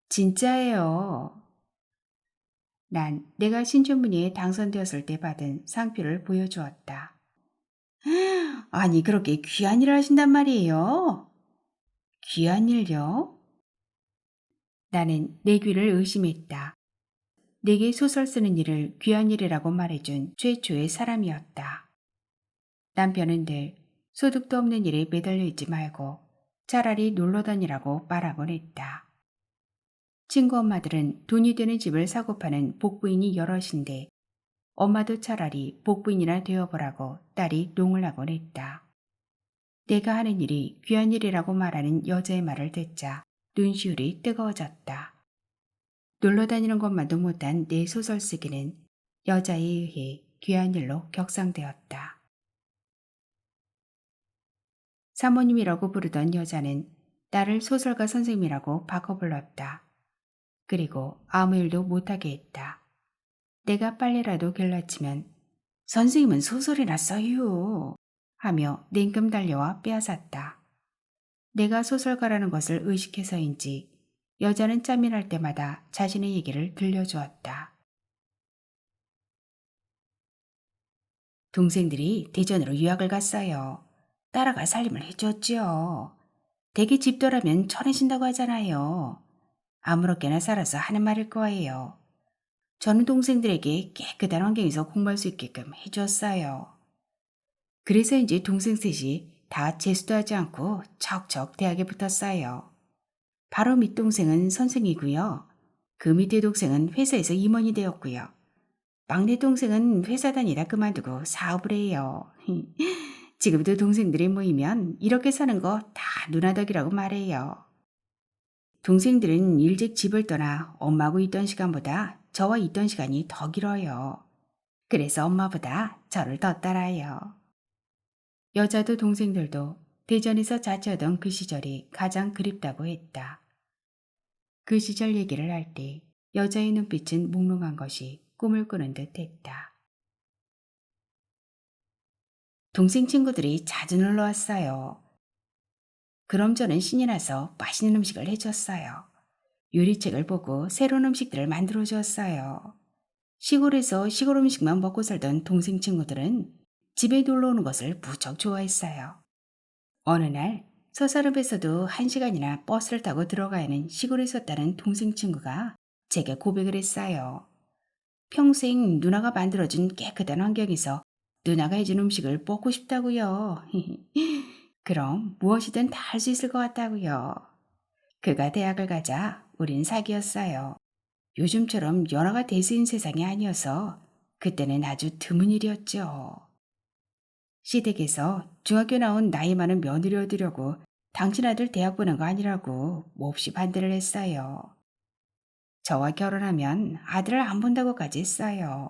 진짜예요. 난 내가 신춘문예에 당선되었을 때 받은 상표를 보여주었다. 아니 그렇게 귀한 일을 하신단 말이에요? 귀한 일요? 나는 내 귀를 의심했다. 내게 소설 쓰는 일을 귀한 일이라고 말해준 최초의 사람이었다. 남편은 늘 소득도 없는 일에 매달려 있지 말고 차라리 놀러 다니라고 말하곤 했다. 친구 엄마들은 돈이 되는 집을 사고 파는 복부인이 여럿인데 엄마도 차라리 복부인이나 되어보라고 딸이 농을 하곤 했다. 내가 하는 일이 귀한 일이라고 말하는 여자의 말을 듣자 눈시울이 뜨거워졌다. 놀러 다니는 것만도 못한 내 소설 쓰기는 여자에 의해 귀한 일로 격상되었다. 사모님이라고 부르던 여자는 나를 소설가 선생님이라고 바꿔 불렀다. 그리고 아무 일도 못하게 했다. 내가 빨래라도 길라치면 선생님은 소설이나 써요 하며 냉큼 달려와 빼앗았다. 내가 소설가라는 것을 의식해서인지 여자는 짬이 날 때마다 자신의 얘기를 들려주었다. 동생들이 대전으로 유학을 갔어요. 따라가 살림을 해줬지요. 대개 집도라면 천해진다고 하잖아요. 아무렇게나 살아서 하는 말일 거예요. 저는 동생들에게 깨끗한 환경에서 공부할 수 있게끔 해줬어요. 그래서 이제 동생 셋이 다 재수도 하지 않고 척척 대학에 붙었어요. 바로 밑동생은 선생이고요. 그 밑에 동생은 회사에서 임원이 되었고요. 막내 동생은 회사 다니다 그만두고 사업을 해요. 지금도 동생들이 모이면 이렇게 사는 거 다 누나 덕이라고 말해요. 동생들은 일찍 집을 떠나 엄마하고 있던 시간보다 저와 있던 시간이 더 길어요. 그래서 엄마보다 저를 더 따라요. 여자도 동생들도 대전에서 자취하던 그 시절이 가장 그립다고 했다. 그 시절 얘기를 할 때 여자의 눈빛은 몽롱한 것이 꿈을 꾸는 듯 했다. 동생 친구들이 자주 놀러 왔어요. 그럼 저는 신이 나서 맛있는 음식을 해줬어요. 요리책을 보고 새로운 음식들을 만들어 주었어요. 시골에서 시골 음식만 먹고 살던 동생 친구들은 집에 놀러 오는 것을 무척 좋아했어요. 어느 날 서사름에서도 1시간이나 버스를 타고 들어가야 하는 시골에 있었다는 동생 친구가 제게 고백을 했어요. 평생 누나가 만들어준 깨끗한 환경에서 누나가 해준 음식을 먹고 싶다고요. 그럼 무엇이든 다 할 수 있을 것 같다고요. 그가 대학을 가자 우린 사귀었어요. 요즘처럼 연하가 대세인 세상이 아니어서 그때는 아주 드문 일이었죠. 시댁에서 중학교 나온 나이 많은 며느리 얻으려고 당신 아들 대학 보낸 거 아니라고 몹시 반대를 했어요. 저와 결혼하면 아들을 안 본다고까지 했어요.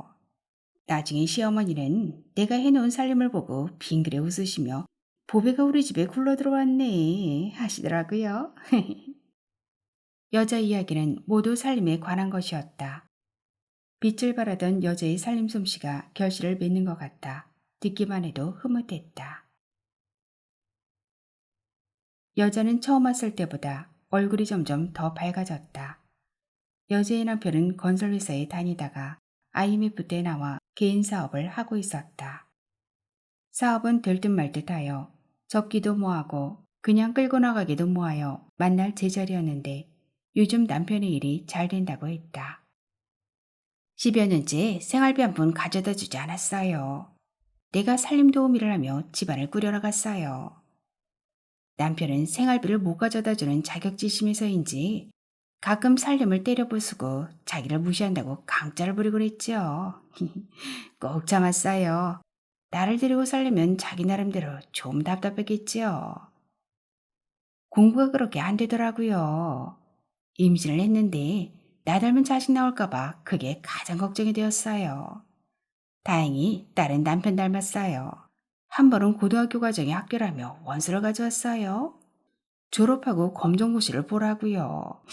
나중에 시어머니는 내가 해놓은 살림을 보고 빙그레 웃으시며 보배가 우리 집에 굴러 들어왔네 하시더라고요. 여자 이야기는 모두 살림에 관한 것이었다. 빛을 발하던 여자의 살림 솜씨가 결실을 맺는 것 같다. 듣기만 해도 흐뭇했다. 여자는 처음 왔을 때보다 얼굴이 점점 더 밝아졌다. 여자의 남편은 건설회사에 다니다가 IMF 때 나와 개인 사업을 하고 있었다. 사업은 될 듯 말 듯하여 접기도 뭐하고 그냥 끌고 나가기도 뭐하여 만날 제자리였는데 요즘 남편의 일이 잘 된다고 했다. 10여 년째 생활비 한 푼 가져다 주지 않았어요. 내가 살림 도우미를 하며 집안을 꾸려나갔어요. 남편은 생활비를 못 가져다 주는 자격지심에서인지 가끔 살림을 때려부수고 자기를 무시한다고 강짜를 부리고 그랬죠. 꼭 참았어요. 나를 데리고 살려면 자기 나름대로 좀 답답했겠지요. 공부가 그렇게 안 되더라고요. 임신을 했는데 나 닮은 자식 나올까봐 그게 가장 걱정이 되었어요. 다행히 딸은 남편 닮았어요. 한 번은 고등학교 과정에 합격하며 원서를 가져왔어요. 졸업하고 검정고시를 보라고요.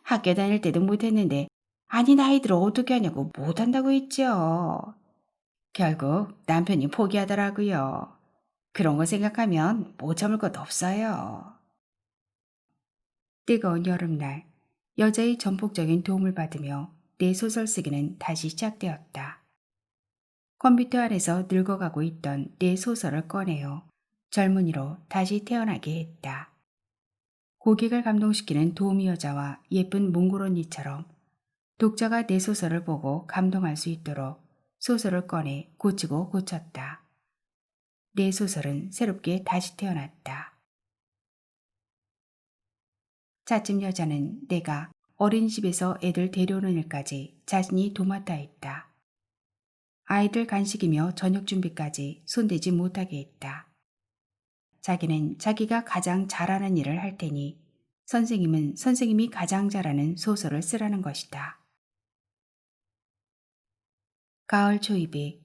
학교 다닐 때도 못했는데 아니 나이 들어 어떻게 하냐고 못한다고 했죠. 결국 남편이 포기하더라고요. 그런 거 생각하면 못 참을 것 없어요. 뜨거운 여름날 여자의 전폭적인 도움을 받으며 내 소설 쓰기는 다시 시작되었다. 컴퓨터 안에서 늙어가고 있던 내 소설을 꺼내어 젊은이로 다시 태어나게 했다. 고객을 감동시키는 도우미 여자와 예쁜 몽골 언니처럼 독자가 내 소설을 보고 감동할 수 있도록 소설을 꺼내 고치고 고쳤다. 내 소설은 새롭게 다시 태어났다. 차츰 여자는 내가 어린이집에서 애들 데려오는 일까지 자신이 도맡아 했다. 아이들 간식이며 저녁 준비까지 손대지 못하게 했다. 자기는 자기가 가장 잘하는 일을 할 테니 선생님은 선생님이 가장 잘하는 소설을 쓰라는 것이다. 가을 초입에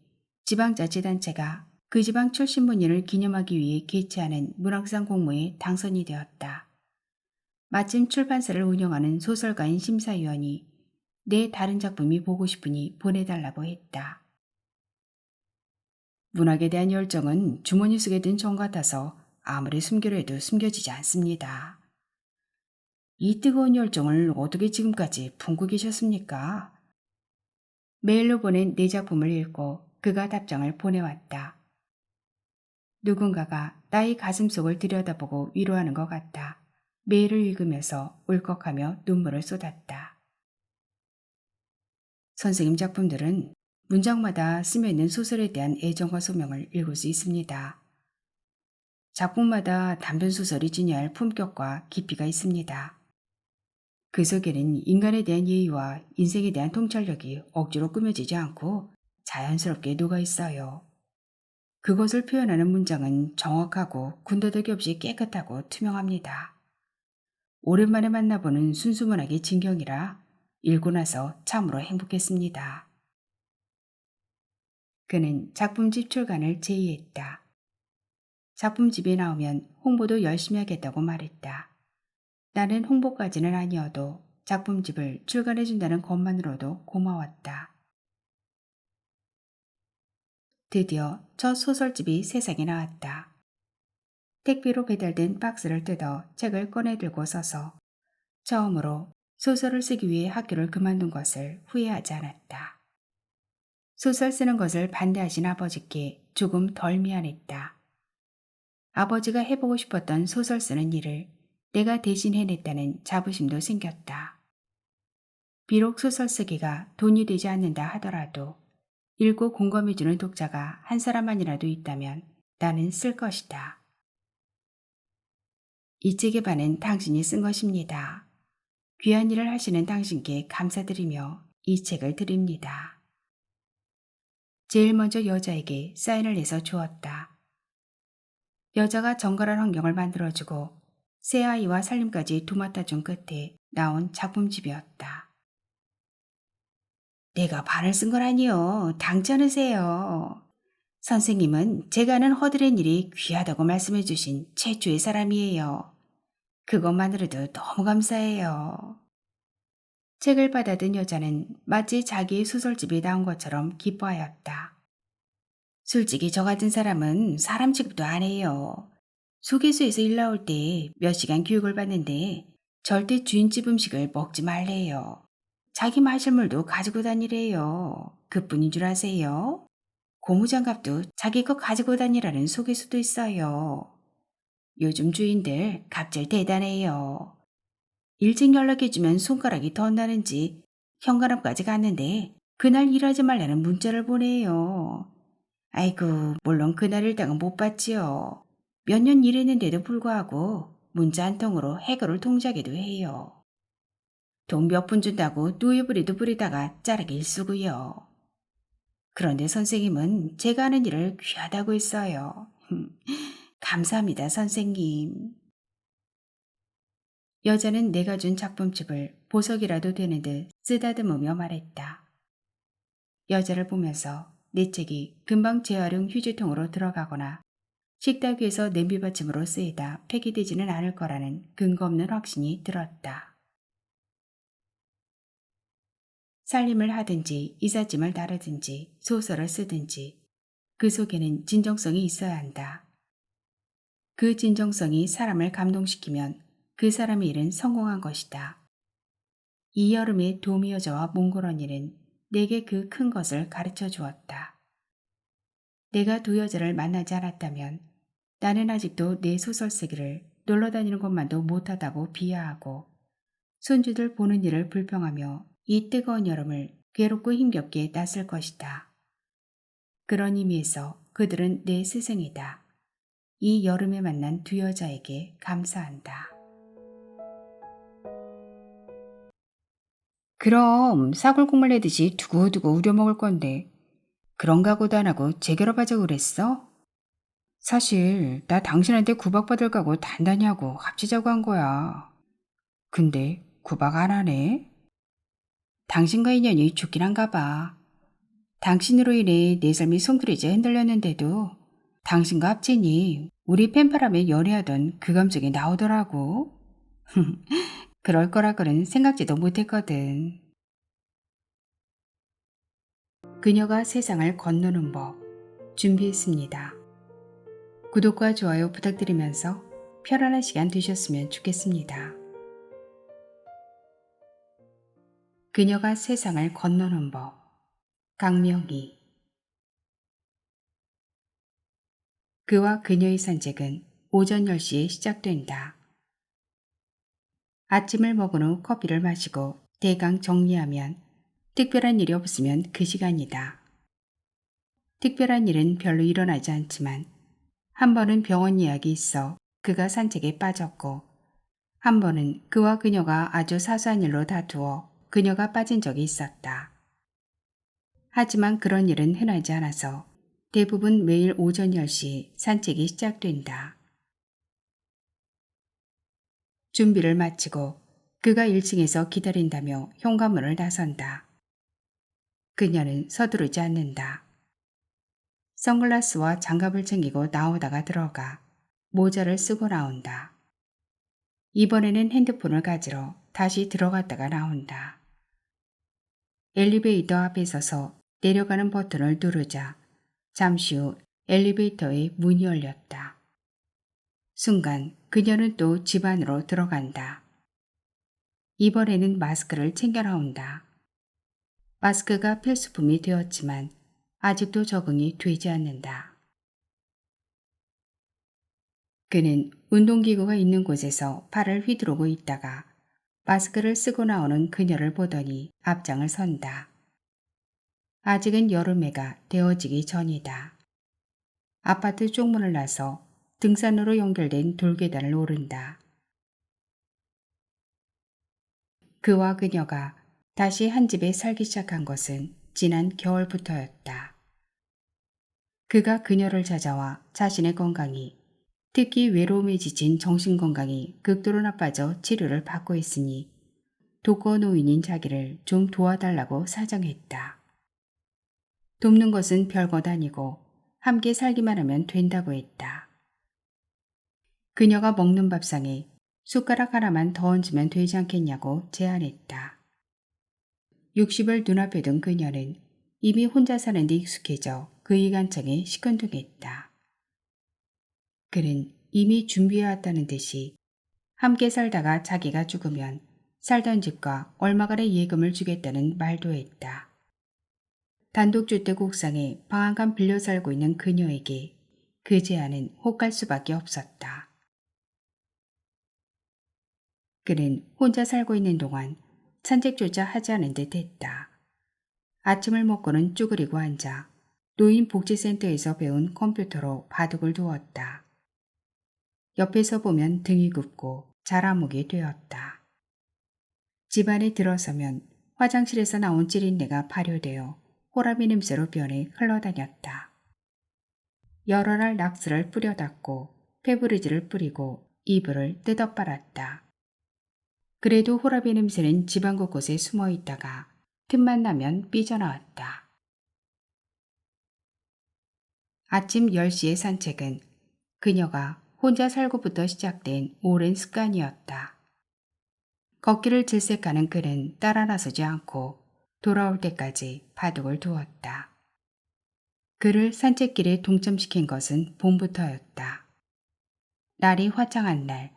지방자치단체가 그 지방 출신 문인을 기념하기 위해 개최하는 문학상 공모에 당선이 되었다. 마침 출판사를 운영하는 소설가인 심사위원이 내 다른 작품이 보고 싶으니 보내달라고 했다. 문학에 대한 열정은 주머니 속에 든 정 같아서 아무리 숨기려 해도 숨겨지지 않습니다. 이 뜨거운 열정을 어떻게 지금까지 품고 계셨습니까? 메일로 보낸 내 작품을 읽고 그가 답장을 보내왔다. 누군가가 나의 가슴속을 들여다보고 위로하는 것 같다. 메일을 읽으면서 울컥하며 눈물을 쏟았다. 선생님 작품들은 문장마다 스며있는 소설에 대한 애정과 소명을 읽을 수 있습니다. 작품마다 단편 소설이 지녀야 할 품격과 깊이가 있습니다. 그 속에는 인간에 대한 예의와 인생에 대한 통찰력이 억지로 꾸며지지 않고 자연스럽게 녹아 있어요. 그것을 표현하는 문장은 정확하고 군더더기 없이 깨끗하고 투명합니다. 오랜만에 만나보는 순수문학의 진경이라 읽고 나서 참으로 행복했습니다. 그는 작품집 출간을 제의했다. 작품집이 나오면 홍보도 열심히 하겠다고 말했다. 나는 홍보까지는 아니어도 작품집을 출간해준다는 것만으로도 고마웠다. 드디어 첫 소설집이 세상에 나왔다. 택배로 배달된 박스를 뜯어 책을 꺼내 들고 서서 처음으로 소설을 쓰기 위해 학교를 그만둔 것을 후회하지 않았다. 소설 쓰는 것을 반대하신 아버지께 조금 덜 미안했다. 아버지가 해보고 싶었던 소설 쓰는 일을 내가 대신 해냈다는 자부심도 생겼다. 비록 소설 쓰기가 돈이 되지 않는다 하더라도 읽고 공감해주는 독자가 한 사람만이라도 있다면 나는 쓸 것이다. 이 책의 반은 당신이 쓴 것입니다. 귀한 일을 하시는 당신께 감사드리며 이 책을 드립니다. 제일 먼저 여자에게 사인을 해서 주었다. 여자가 정갈한 환경을 만들어주고 새 아이와 살림까지 도맡아준 끝에 나온 작품집이었다. 내가 발을 쓴 거라니요. 당찮으세요. 선생님은 제가 아는 허드렛 일이 귀하다고 말씀해 주신 최초의 사람이에요. 그것만으로도 너무 감사해요. 책을 받아든 여자는 마치 자기의 소설집이 나온 것처럼 기뻐하였다. 솔직히 저 같은 사람은 사람 취급도 안 해요. 소개소에서 일 나올 때 몇 시간 교육을 받는데 절대 주인집 음식을 먹지 말래요. 자기 마실 물도 가지고 다니래요. 그뿐인 줄 아세요? 고무장갑도 자기 거 가지고 다니라는 소개서도 있어요. 요즘 주인들 갑질 대단해요. 일찍 연락해주면 손가락이 덧나는지 현관앞까지 갔는데 그날 일하지 말라는 문자를 보내요. 아이고, 물론 그날 일당은 못 받지요. 몇 년 일했는데도 불구하고 문자 한 통으로 해고를 통지하기도 해요. 돈 몇 푼 준다고 노예부리도 부리다가 자르기 일쑤고요. 그런데 선생님은 제가 하는 일을 귀하다고 했어요. 감사합니다, 선생님. 여자는 내가 준 작품집을 보석이라도 되는 듯 쓰다듬으며 말했다. 여자를 보면서 내 책이 금방 재활용 휴지통으로 들어가거나 식탁 위에서 냄비받침으로 쓰이다 폐기되지는 않을 거라는 근거 없는 확신이 들었다. 살림을 하든지 이삿짐을 다루든지 소설을 쓰든지 그 속에는 진정성이 있어야 한다. 그 진정성이 사람을 감동시키면 그 사람의 일은 성공한 것이다. 이 여름의 도미 여자와 몽골 언니는 내게 그 큰 것을 가르쳐 주었다. 내가 두 여자를 만나지 않았다면 나는 아직도 내 소설 쓰기를 놀러다니는 것만도 못하다고 비하하고 손주들 보는 일을 불평하며 이 뜨거운 여름을 괴롭고 힘겹게 땄을 것이다. 그런 의미에서 그들은 내 스승이다. 이 여름에 만난 두 여자에게 감사한다. 그럼 사골국물 내듯이 두고두고 우려먹을 건데 그런 각오도 안 하고 재결합하자고 그랬어? 사실 나 당신한테 구박받을 각오 단단히 하고 합치자고 한 거야. 근데 구박 안 하네? 당신과 인연이 좋긴 한가 봐. 당신으로 인해 내 삶이 송두리째 흔들렸는데도 당신과 합치니 우리 펜바람에 연애하던 그 감정이 나오더라고. 그럴 거라고는 생각지도 못했거든. 그녀가 세상을 건너는 법 준비했습니다. 구독과 좋아요 부탁드리면서 편안한 시간 되셨으면 좋겠습니다. 그녀가 세상을 건너는 법 강명희. 그와 그녀의 산책은 오전 10시에 시작된다. 아침을 먹은 후 커피를 마시고 대강 정리하면 특별한 일이 없으면 그 시간이다. 특별한 일은 별로 일어나지 않지만 한 번은 병원 예약이 있어 그가 산책에 빠졌고 한 번은 그와 그녀가 아주 사소한 일로 다투어 그녀가 빠진 적이 있었다. 하지만 그런 일은 흔하지 않아서 대부분 매일 오전 10시 산책이 시작된다. 준비를 마치고 그가 1층에서 기다린다며 현관문을 나선다. 그녀는 서두르지 않는다. 선글라스와 장갑을 챙기고 나오다가 들어가 모자를 쓰고 나온다. 이번에는 핸드폰을 가지러 다시 들어갔다가 나온다. 엘리베이터 앞에 서서 내려가는 버튼을 누르자 잠시 후 엘리베이터의 문이 열렸다. 순간 그녀는 또 집 안으로 들어간다. 이번에는 마스크를 챙겨 나온다. 마스크가 필수품이 되었지만 아직도 적응이 되지 않는다. 그는 운동기구가 있는 곳에서 팔을 휘두르고 있다가 마스크를 쓰고 나오는 그녀를 보더니 앞장을 선다. 아직은 여름해가 되어지기 전이다. 아파트 쪽문을 나서 등산로로 연결된 돌계단을 오른다. 그와 그녀가 다시 한 집에 살기 시작한 것은 지난 겨울부터였다. 그가 그녀를 찾아와 자신의 건강이, 특히 외로움에 지친 정신건강이 극도로 나빠져 치료를 받고 있으니 독거 노인인 자기를 좀 도와달라고 사정했다. 돕는 것은 별것 아니고 함께 살기만 하면 된다고 했다. 그녀가 먹는 밥상에 숟가락 하나만 더 얹으면 되지 않겠냐고 제안했다. 60을 눈앞에 둔 그녀는 이미 혼자 사는 데 익숙해져 그의 간청에 시큰둥했다. 그는 이미 준비해왔다는 듯이 함께 살다가 자기가 죽으면 살던 집과 얼마간의 예금을 주겠다는 말도 했다. 단독주택 옥상에 방 한 칸 빌려 살고 있는 그녀에게 그 제안은 혹할 수밖에 없었다. 그는 혼자 살고 있는 동안 산책조차 하지 않은 듯 했다. 아침을 먹고는 쭈그리고 앉아 노인복지센터에서 배운 컴퓨터로 바둑을 두었다. 옆에서 보면 등이 굽고 자라목이 되었다. 집안에 들어서면 화장실에서 나온 찌린내가 발효되어 호라비 냄새로 변해 흘러다녔다. 여러 알 락스를 뿌려 닦고 페브리즈를 뿌리고 이불을 뜯어 빨았다. 그래도 호라비 냄새는 집안 곳곳에 숨어 있다가 틈만 나면 삐져나왔다. 아침 10시의 산책은 그녀가 혼자 살고부터 시작된 오랜 습관이었다. 걷기를 질색하는 그는 따라 나서지 않고 돌아올 때까지 바둑을 두었다. 그를 산책길에 동참시킨 것은 봄부터였다. 날이 화창한 날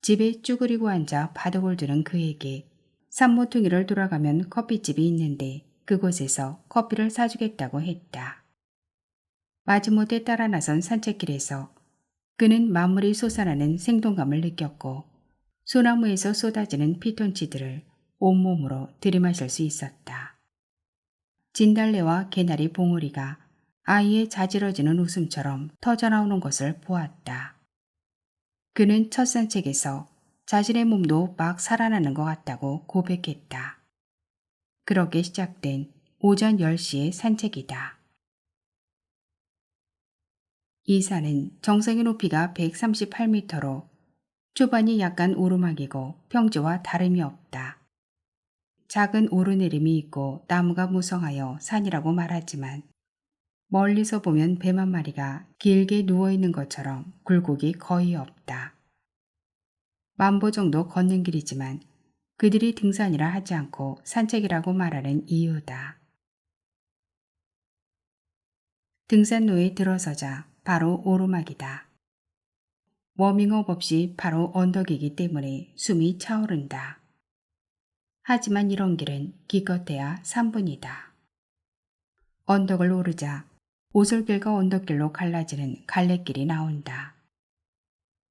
집에 쭈그리고 앉아 바둑을 두는 그에게 산모퉁이를 돌아가면 커피집이 있는데 그곳에서 커피를 사주겠다고 했다. 마지못해 따라 나선 산책길에서 그는 만물이 솟아나는 생동감을 느꼈고 소나무에서 쏟아지는 피톤치드를 온몸으로 들이마실 수 있었다. 진달래와 개나리 봉우리가 아이의 자지러지는 웃음처럼 터져나오는 것을 보았다. 그는 첫 산책에서 자신의 몸도 막 살아나는 것 같다고 고백했다. 그렇게 시작된 오전 10시의 산책이다. 이 산은 정상의 높이가 138m로 초반이 약간 오르막이고 평지와 다름이 없다. 작은 오르내림이 있고 나무가 무성하여 산이라고 말하지만 멀리서 보면 뱀 한 마리가 길게 누워있는 것처럼 굴곡이 거의 없다. 만보 정도 걷는 길이지만 그들이 등산이라 하지 않고 산책이라고 말하는 이유다. 등산로에 들어서자 바로 오르막이다. 워밍업 없이 바로 언덕이기 때문에 숨이 차오른다. 하지만 이런 길은 기껏해야 3분이다. 언덕을 오르자 오솔길과 언덕길로 갈라지는 갈래길이 나온다.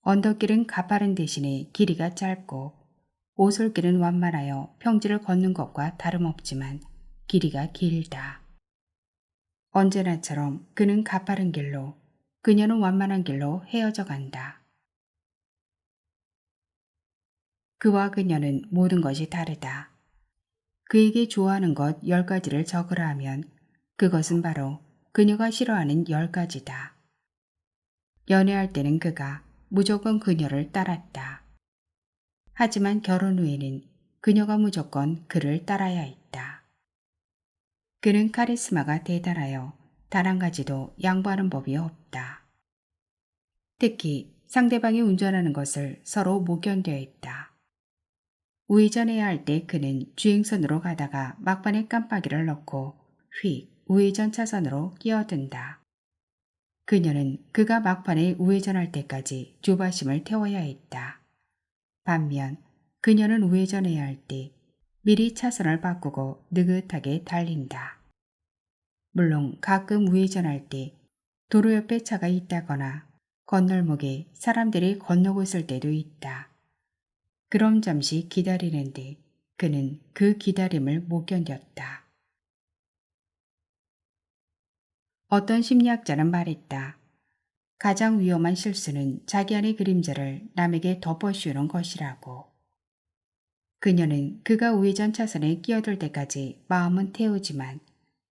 언덕길은 가파른 대신에 길이가 짧고 오솔길은 완만하여 평지를 걷는 것과 다름없지만 길이가 길다. 언제나처럼 그는 가파른 길로, 그녀는 완만한 길로 헤어져 간다. 그와 그녀는 모든 것이 다르다. 그에게 좋아하는 것 10가지를 적으라 하면 그것은 바로 그녀가 싫어하는 10가지다. 연애할 때는 그가 무조건 그녀를 따랐다. 하지만 결혼 후에는 그녀가 무조건 그를 따라야 했다. 그는 카리스마가 대단하여 단 한 가지도 양보하는 법이 없다. 특히 상대방이 운전하는 것을 서로 못 견뎌 했다. 우회전해야 할 때 그는 주행선으로 가다가 막판에 깜빡이를 넣고 휙 우회전 차선으로 끼어든다. 그녀는 그가 막판에 우회전할 때까지 조바심을 태워야 했다. 반면 그녀는 우회전해야 할 때 미리 차선을 바꾸고 느긋하게 달린다. 물론 가끔 우회전할 때 도로 옆에 차가 있다거나 건널목에 사람들이 건너고 있을 때도 있다. 그럼 잠시 기다리는데 그는 그 기다림을 못 견뎠다. 어떤 심리학자는 말했다. 가장 위험한 실수는 자기 안의 그림자를 남에게 덮어씌우는 것이라고. 그녀는 그가 우회전 차선에 끼어들 때까지 마음은 태우지만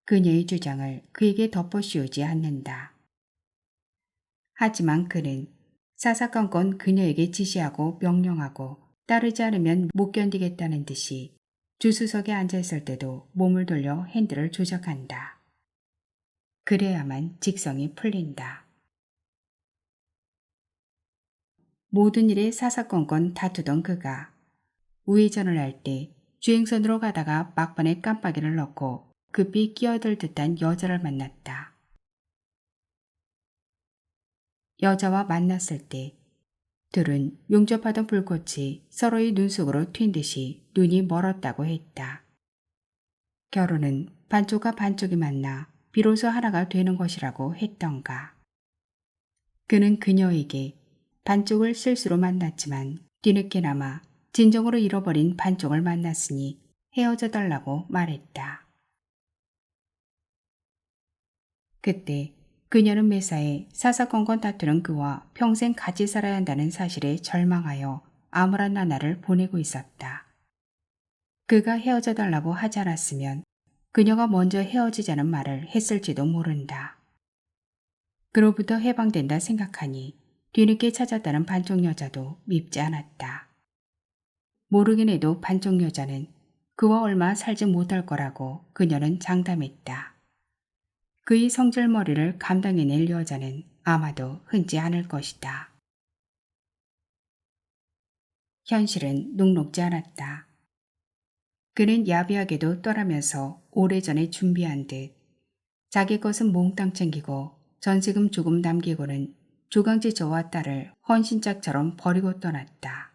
그녀의 주장을 그에게 덮어씌우지 않는다. 하지만 그는 사사건건 그녀에게 지시하고 명령하고 따르지 않으면 못 견디겠다는 듯이 주수석에 앉아있을 때도 몸을 돌려 핸들을 조작한다. 그래야만 직성이 풀린다. 모든 일에 사사건건 다투던 그가 우회전을 할 때 주행선으로 가다가 막판에 깜빡이를 넣고 급히 끼어들 듯한 여자를 만났다. 여자와 만났을 때 둘은 용접하던 불꽃이 서로의 눈 속으로 튄 듯이 눈이 멀었다고 했다. 결혼은 반쪽과 반쪽이 만나 비로소 하나가 되는 것이라고 했던가. 그는 그녀에게 반쪽을 실수로 만났지만 뒤늦게나마 진정으로 잃어버린 반쪽을 만났으니 헤어져 달라고 말했다. 그때 그녀는 매사에 사사건건 다투는 그와 평생 같이 살아야 한다는 사실에 절망하여 암울한 나날을 보내고 있었다. 그가 헤어져 달라고 하지 않았으면 그녀가 먼저 헤어지자는 말을 했을지도 모른다. 그로부터 해방된다 생각하니 뒤늦게 찾았다는 반쪽 여자도 밉지 않았다. 모르긴 해도 반쪽 여자는 그와 얼마 살지 못할 거라고 그녀는 장담했다. 그의 성질머리를 감당해낼 여자는 아마도 흔치 않을 것이다. 현실은 녹록지 않았다. 그는 야비하게도 떠나면서 오래전에 준비한 듯 자기 것은 몽땅 챙기고 전세금 조금 남기고는 조강지 저와 딸을 헌신짝처럼 버리고 떠났다.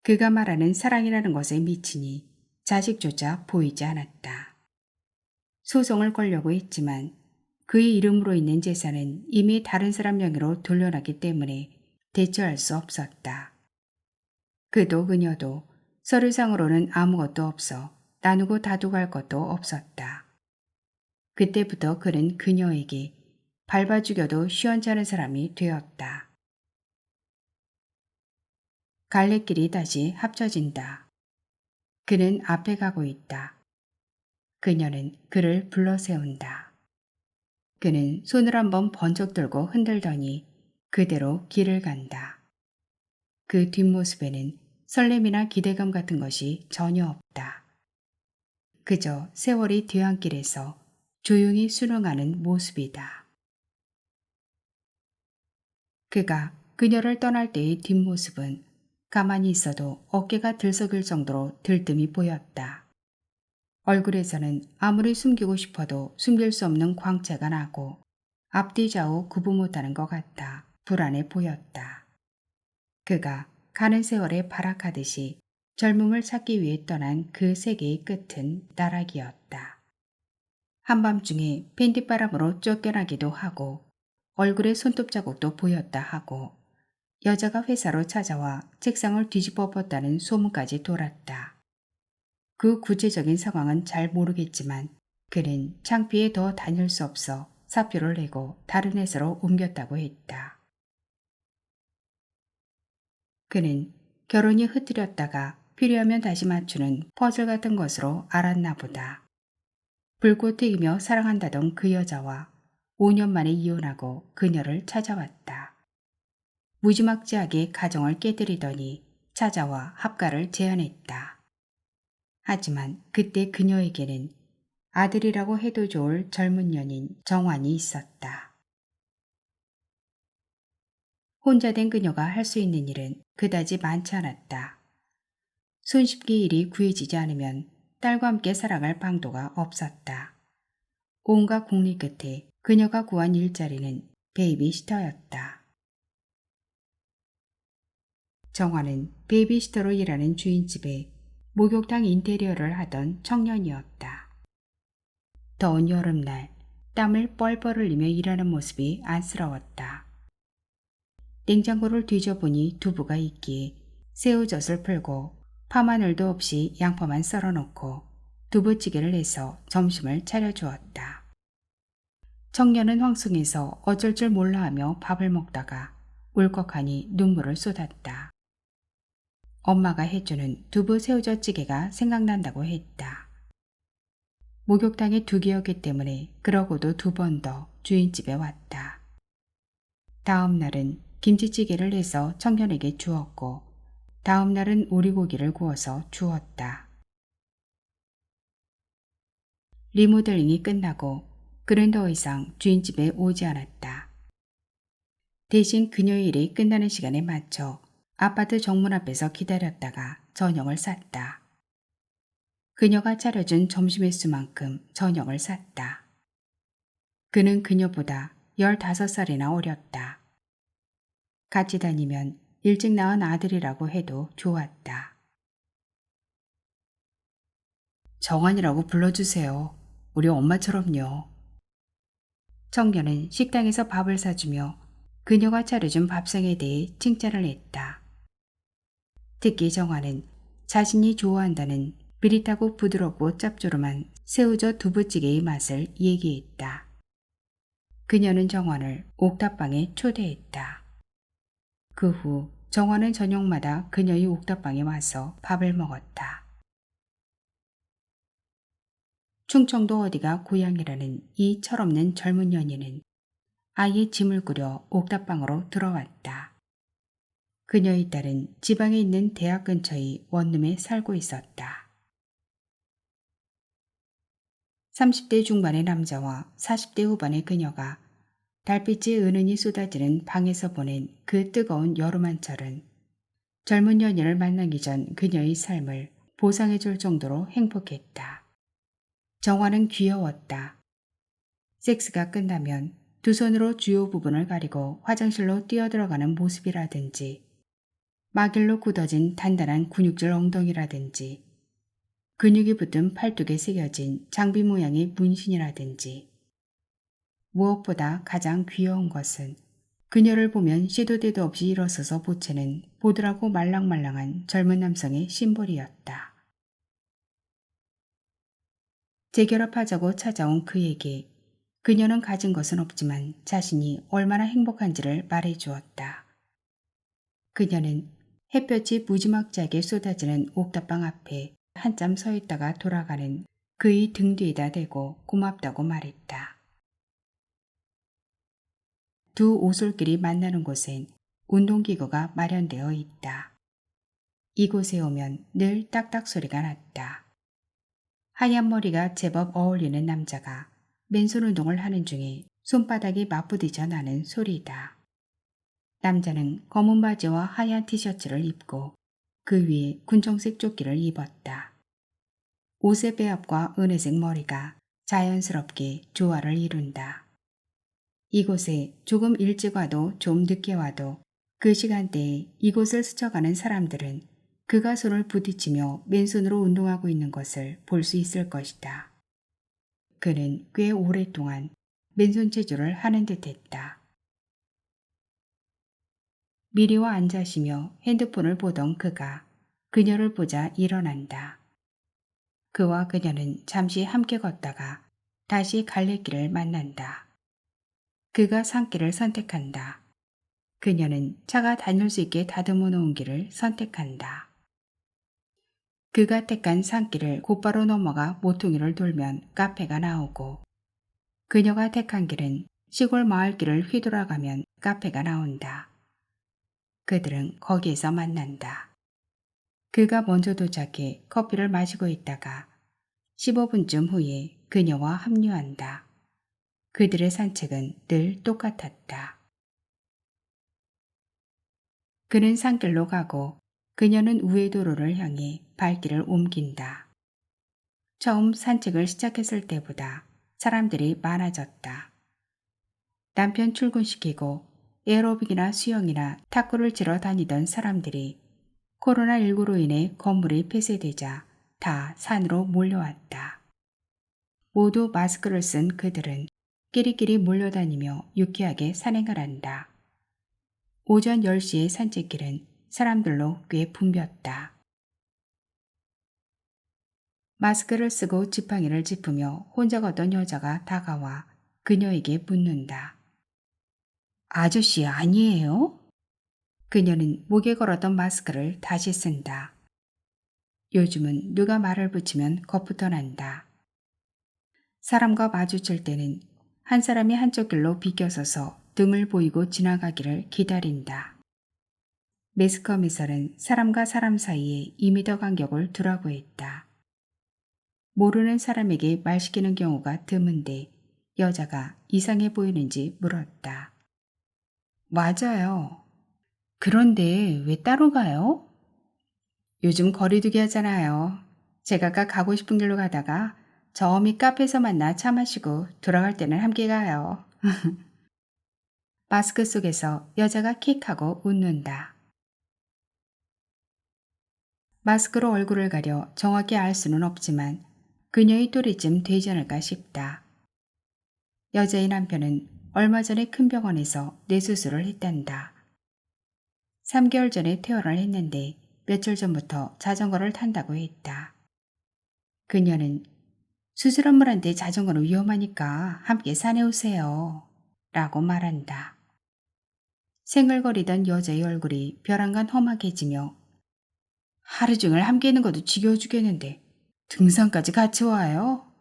그가 말하는 사랑이라는 것에 미치니 자식조차 보이지 않았다. 소송을 걸려고 했지만 그의 이름으로 있는 재산은 이미 다른 사람 명의로 돌려놨기 때문에 대처할 수 없었다. 그도 그녀도 서류상으로는 아무것도 없어 나누고 다투고 할 것도 없었다. 그때부터 그는 그녀에게 밟아 죽여도 시원찮은 사람이 되었다. 갈래길이 다시 합쳐진다. 그는 앞에 가고 있다. 그녀는 그를 불러세운다. 그는 손을 한번 번쩍 들고 흔들더니 그대로 길을 간다. 그 뒷모습에는 설렘이나 기대감 같은 것이 전혀 없다. 그저 세월이 뒤안길에서 조용히 순응하는 모습이다. 그가 그녀를 떠날 때의 뒷모습은 가만히 있어도 어깨가 들썩일 정도로 들뜸이 보였다. 얼굴에서는 아무리 숨기고 싶어도 숨길 수 없는 광채가 나고 앞뒤 좌우 구분 못하는 것 같아 불안해 보였다. 그가 가는 세월에 발악하듯이 젊음을 찾기 위해 떠난 그 세계의 끝은 나락이었다. 한밤중에 밴딧바람으로 쫓겨나기도 하고 얼굴에 손톱 자국도 보였다 하고 여자가 회사로 찾아와 책상을 뒤집어 엎었다는 소문까지 돌았다. 그 구체적인 상황은 잘 모르겠지만 그는 창피해 더 다닐 수 없어 사표를 내고 다른 회사로 옮겼다고 했다. 그는 결혼이 흐트렸다가 필요하면 다시 맞추는 퍼즐 같은 것으로 알았나 보다. 불꽃 튀기며 사랑한다던 그 여자와 5년 만에 이혼하고 그녀를 찾아왔다. 무지막지하게 가정을 깨뜨리더니 찾아와 합가를 제안했다. 하지만 그때 그녀에게는 아들이라고 해도 좋을 젊은 연인 정환이 있었다. 혼자 된 그녀가 할 수 있는 일은 그다지 많지 않았다. 손쉽게 일이 구해지지 않으면 딸과 함께 살아갈 방도가 없었다. 온갖 궁리 끝에 그녀가 구한 일자리는 베이비시터였다. 정화는 베이비시터로 일하는 주인집에 목욕탕 인테리어를 하던 청년이었다. 더운 여름날 땀을 뻘뻘 흘리며 일하는 모습이 안쓰러웠다. 냉장고를 뒤져보니 두부가 있기에 새우젓을 풀고 파마늘도 없이 양파만 썰어놓고 두부찌개를 해서 점심을 차려주었다. 청년은 황송해서 어쩔 줄 몰라하며 밥을 먹다가 울컥하니 눈물을 쏟았다. 엄마가 해주는 두부 새우젓찌개가 생각난다고 했다. 목욕탕에 두 개였기 때문에 그러고도 2번 더 주인집에 왔다. 다음 날은 김치찌개를 해서 청년에게 주었고 다음 날은 오리고기를 구워서 주었다. 리모델링이 끝나고 그는 더 이상 주인집에 오지 않았다. 대신 그녀의 일이 끝나는 시간에 맞춰 아파트 정문 앞에서 기다렸다가 저녁을 샀다. 그녀가 차려준 점심 횟수만큼 저녁을 샀다. 그는 그녀보다 15살이나 어렸다. 같이 다니면 일찍 낳은 아들이라고 해도 좋았다. 정환이라고 불러주세요. 우리 엄마처럼요. 청년은 식당에서 밥을 사주며 그녀가 차려준 밥상에 대해 칭찬을 했다. 특히 정환은 자신이 좋아한다는 비릿하고 부드럽고 짭조름한 새우젓 두부찌개의 맛을 얘기했다. 그녀는 정환을 옥탑방에 초대했다. 그 후 정환은 저녁마다 그녀의 옥탑방에 와서 밥을 먹었다. 충청도 어디가 고향이라는 이 철없는 젊은 연인은 아예 짐을 꾸려 옥탑방으로 들어왔다. 그녀의 딸은 지방에 있는 대학 근처의 원룸에 살고 있었다. 30대 중반의 남자와 40대 후반의 그녀가 달빛이 은은히 쏟아지는 방에서 보낸 그 뜨거운 여름 한철은 젊은 연인을 만나기 전 그녀의 삶을 보상해 줄 정도로 행복했다. 정화는 귀여웠다. 섹스가 끝나면 두 손으로 주요 부분을 가리고 화장실로 뛰어들어가는 모습이라든지 마길로 굳어진 단단한 근육질 엉덩이라든지 근육이 붙은 팔뚝에 새겨진 장비 모양의 문신이라든지 무엇보다 가장 귀여운 것은 그녀를 보면 시도 때도 없이 일어서서 보채는 보드라고 말랑말랑한 젊은 남성의 심볼이었다. 재결합하자고 찾아온 그에게 그녀는 가진 것은 없지만 자신이 얼마나 행복한지를 말해주었다. 그녀는 햇볕이 무지막지하게 쏟아지는 옥탑방 앞에 한참 서 있다가 돌아가는 그의 등 뒤에다 대고 고맙다고 말했다. 두 오솔길이 만나는 곳엔 운동기구가 마련되어 있다. 이곳에 오면 늘 딱딱 소리가 났다. 하얀 머리가 제법 어울리는 남자가 맨손 운동을 하는 중에 손바닥이 맞부딪혀 나는 소리다. 남자는 검은 바지와 하얀 티셔츠를 입고 그 위에 군청색 조끼를 입었다. 옷의 배합과 은혜색 머리가 자연스럽게 조화를 이룬다. 이곳에 조금 일찍 와도 좀 늦게 와도 그 시간대에 이곳을 스쳐가는 사람들은 그가 손을 부딪히며 맨손으로 운동하고 있는 것을 볼 수 있을 것이다. 그는 꽤 오랫동안 맨손 체조를 하는 듯 했다. 미리와 앉아시며 핸드폰을 보던 그가 그녀를 보자 일어난다. 그와 그녀는 잠시 함께 걷다가 다시 갈래길을 만난다. 그가 산길을 선택한다. 그녀는 차가 다닐 수 있게 다듬어 놓은 길을 선택한다. 그가 택한 산길을 곧바로 넘어가 모퉁이를 돌면 카페가 나오고 그녀가 택한 길은 시골 마을길을 휘돌아가면 카페가 나온다. 그들은 거기에서 만난다. 그가 먼저 도착해 커피를 마시고 있다가 15분쯤 후에 그녀와 합류한다. 그들의 산책은 늘 똑같았다. 그는 산길로 가고 그녀는 우회 도로를 향해 발길을 옮긴다. 처음 산책을 시작했을 때보다 사람들이 많아졌다. 남편 출근시키고 에어로빅이나 수영이나 탁구를 치러 다니던 사람들이 코로나19로 인해 건물이 폐쇄되자 다 산으로 몰려왔다. 모두 마스크를 쓴 그들은 끼리끼리 몰려다니며 유쾌하게 산행을 한다. 오전 10시의 산책길은 사람들로 꽤 붐볐다. 마스크를 쓰고 지팡이를 짚으며 혼자 걷던 여자가 다가와 그녀에게 묻는다. 아저씨 아니에요? 그녀는 목에 걸었던 마스크를 다시 쓴다. 요즘은 누가 말을 붙이면 겁부터 난다. 사람과 마주칠 때는 한 사람이 한쪽 길로 비껴서서 등을 보이고 지나가기를 기다린다. 매스컴에서는 사람과 사람 사이에 2m 간격을 두라고 했다. 모르는 사람에게 말 시키는 경우가 드문데 여자가 이상해 보이는지 물었다. 맞아요. 그런데 왜 따로 가요? 요즘 거리두기 하잖아요. 제가 아까 가고 싶은 길로 가다가 저 어미 카페에서 만나 차 마시고 돌아갈 때는 함께 가요. 마스크 속에서 여자가 킥하고 웃는다. 마스크로 얼굴을 가려 정확히 알 수는 없지만 그녀의 또래쯤 되지 않을까 싶다. 여자의 남편은 얼마 전에 큰 병원에서 뇌수술을 했단다. 3개월 전에 퇴원을 했는데 며칠 전부터 자전거를 탄다고 했다. 그녀는 수술 업무한테 자전거는 위험하니까 함께 산에 오세요. 라고 말한다. 생글거리던 여자의 얼굴이 벼랑간 험악해지며 하루 종일 함께 있는 것도 지겨워 죽겠는데 등산까지 같이 와요?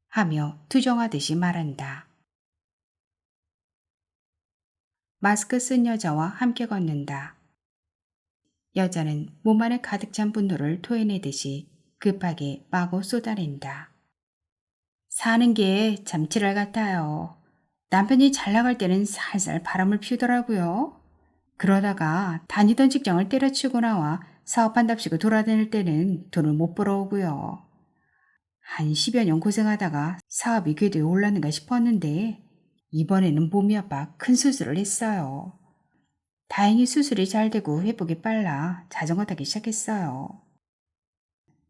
하며 투정하듯이 말한다. 마스크 쓴 여자와 함께 걷는다. 여자는 몸 안에 가득 찬 분노를 토해내듯이 급하게 마구 쏟아낸다. 사는 게 참 지랄 같아요. 남편이 잘 나갈 때는 살살 바람을 피우더라고요. 그러다가 다니던 직장을 때려치우고 나와 사업한답시고 돌아다닐 때는 돈을 못 벌어오고요. 한 10여 년 고생하다가 사업이 궤도에 올랐는가 싶었는데 이번에는 몸이 아파 큰 수술을 했어요. 다행히 수술이 잘 되고 회복이 빨라 자전거 타기 시작했어요.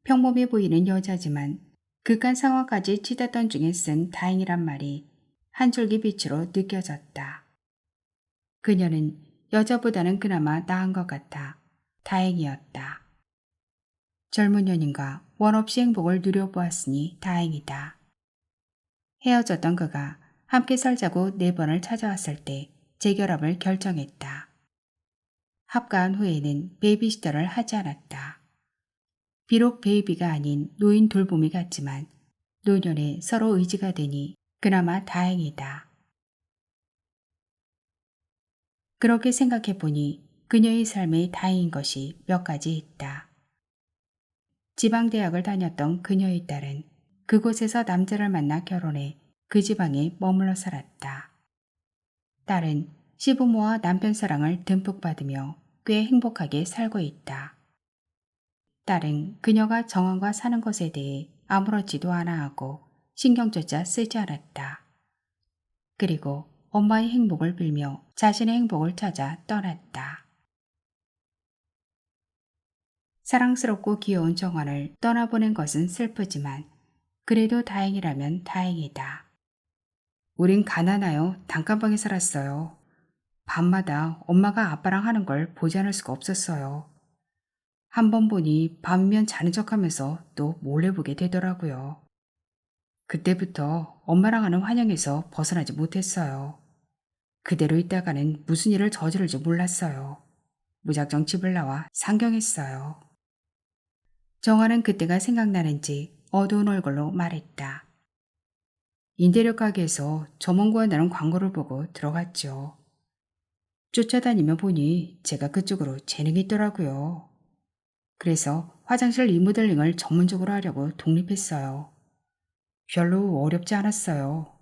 평범해 보이는 여자지만 극한 상황까지 치닫던 중에 쓴 다행이란 말이 한 줄기 빛으로 느껴졌다. 그녀는 여자보다는 그나마 나은 것 같아 다행이었다. 젊은 연인과 원 없이 행복을 누려보았으니 다행이다. 헤어졌던 그가 함께 살자고 4번을 찾아왔을 때 재결합을 결정했다. 합가한 후에는 베이비시터를 하지 않았다. 비록 베이비가 아닌 노인 돌봄이 같지만 노년에 서로 의지가 되니 그나마 다행이다. 그렇게 생각해보니 그녀의 삶에 다행인 것이 몇 가지 있다. 지방대학을 다녔던 그녀의 딸은 그곳에서 남자를 만나 결혼해 그 지방에 머물러 살았다. 딸은 시부모와 남편 사랑을 듬뿍 받으며 꽤 행복하게 살고 있다. 딸은 그녀가 정원과 사는 것에 대해 아무렇지도 않아 하고 신경조차 쓰지 않았다. 그리고 엄마의 행복을 빌며 자신의 행복을 찾아 떠났다. 사랑스럽고 귀여운 정원을 떠나보낸 것은 슬프지만 그래도 다행이라면 다행이다. 우린 가난하여 단칸방에 살았어요. 밤마다 엄마가 아빠랑 하는 걸 보지 않을 수가 없었어요. 한 번 보니 밤이면 자는 척하면서 또 몰래 보게 되더라고요. 그때부터 엄마랑 하는 환영에서 벗어나지 못했어요. 그대로 있다가는 무슨 일을 저지를지 몰랐어요. 무작정 집을 나와 상경했어요. 정화는 그때가 생각나는지 어두운 얼굴로 말했다. 인테리어 가게에서 점원 구한다는 광고를 보고 들어갔죠. 쫓아다니며 보니 제가 그쪽으로 재능이 있더라고요. 그래서 화장실 리모델링을 전문적으로 하려고 독립했어요. 별로 어렵지 않았어요.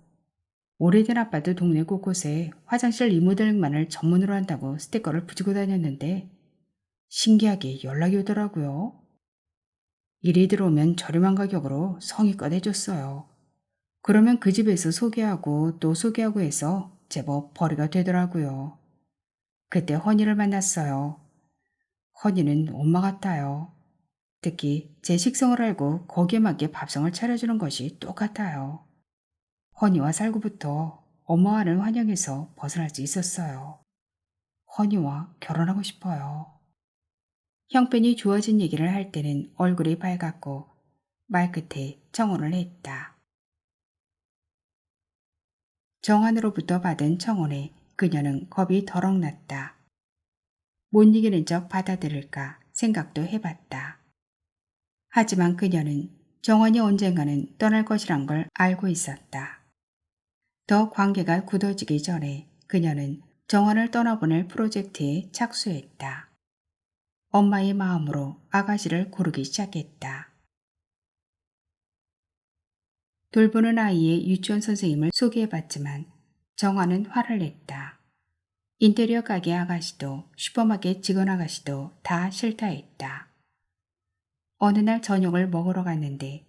오래된 아파트 동네 곳곳에 화장실 리모델링만을 전문으로 한다고 스티커를 붙이고 다녔는데 신기하게 연락이 오더라고요. 일이 들어오면 저렴한 가격으로 성의껏 해줬어요. 그러면 그 집에서 소개하고 또 소개하고 해서 제법 벌이가 되더라고요. 그때 허니를 만났어요. 허니는 엄마 같아요. 특히 제 식성을 알고 거기에 맞게 밥상을 차려주는 것이 똑같아요. 허니와 살고부터 엄마와는 환영에서 벗어날 수 있었어요. 허니와 결혼하고 싶어요. 형편이 좋아진 얘기를 할 때는 얼굴이 밝았고 말끝에 청혼을 했다. 정한으로부터 받은 청혼에 그녀는 겁이 덜컥 났다. 못 이기는 척 받아들일까 생각도 해봤다. 하지만 그녀는 정환이 언젠가는 떠날 것이란 걸 알고 있었다. 더 관계가 굳어지기 전에 그녀는 정환을 떠나보낼 프로젝트에 착수했다. 엄마의 마음으로 아가씨를 고르기 시작했다. 돌보는 아이의 유치원 선생님을 소개해봤지만 정화는 화를 냈다. 인테리어 가게 아가씨도 슈퍼마켓 직원 아가씨도 다 싫다 했다. 어느 날 저녁을 먹으러 갔는데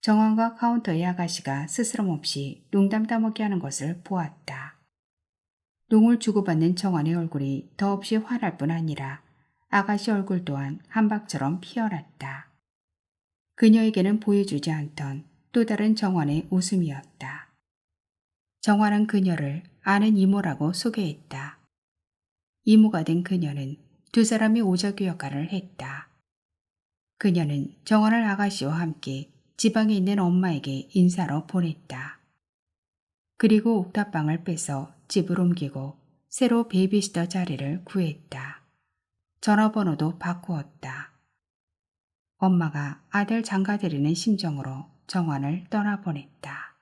정환과 카운터의 아가씨가 스스럼없이 농담 따먹게 하는 것을 보았다. 농을 주고받는 정환의 얼굴이 더없이 화날 뿐 아니라 아가씨 얼굴 또한 한박처럼 피어났다. 그녀에게는 보여주지 않던 또 다른 정환의 웃음이었다. 정환은 그녀를 아는 이모라고 소개했다. 이모가 된 그녀는 두 사람이 오적의 역할을 했다. 그녀는 정환을 아가씨와 함께 지방에 있는 엄마에게 인사로 보냈다. 그리고 옥탑방을 빼서 집을 옮기고 새로 베이비시터 자리를 구했다. 전화번호도 바꾸었다. 엄마가 아들 장가들이는 심정으로 정환을 떠나보냈다.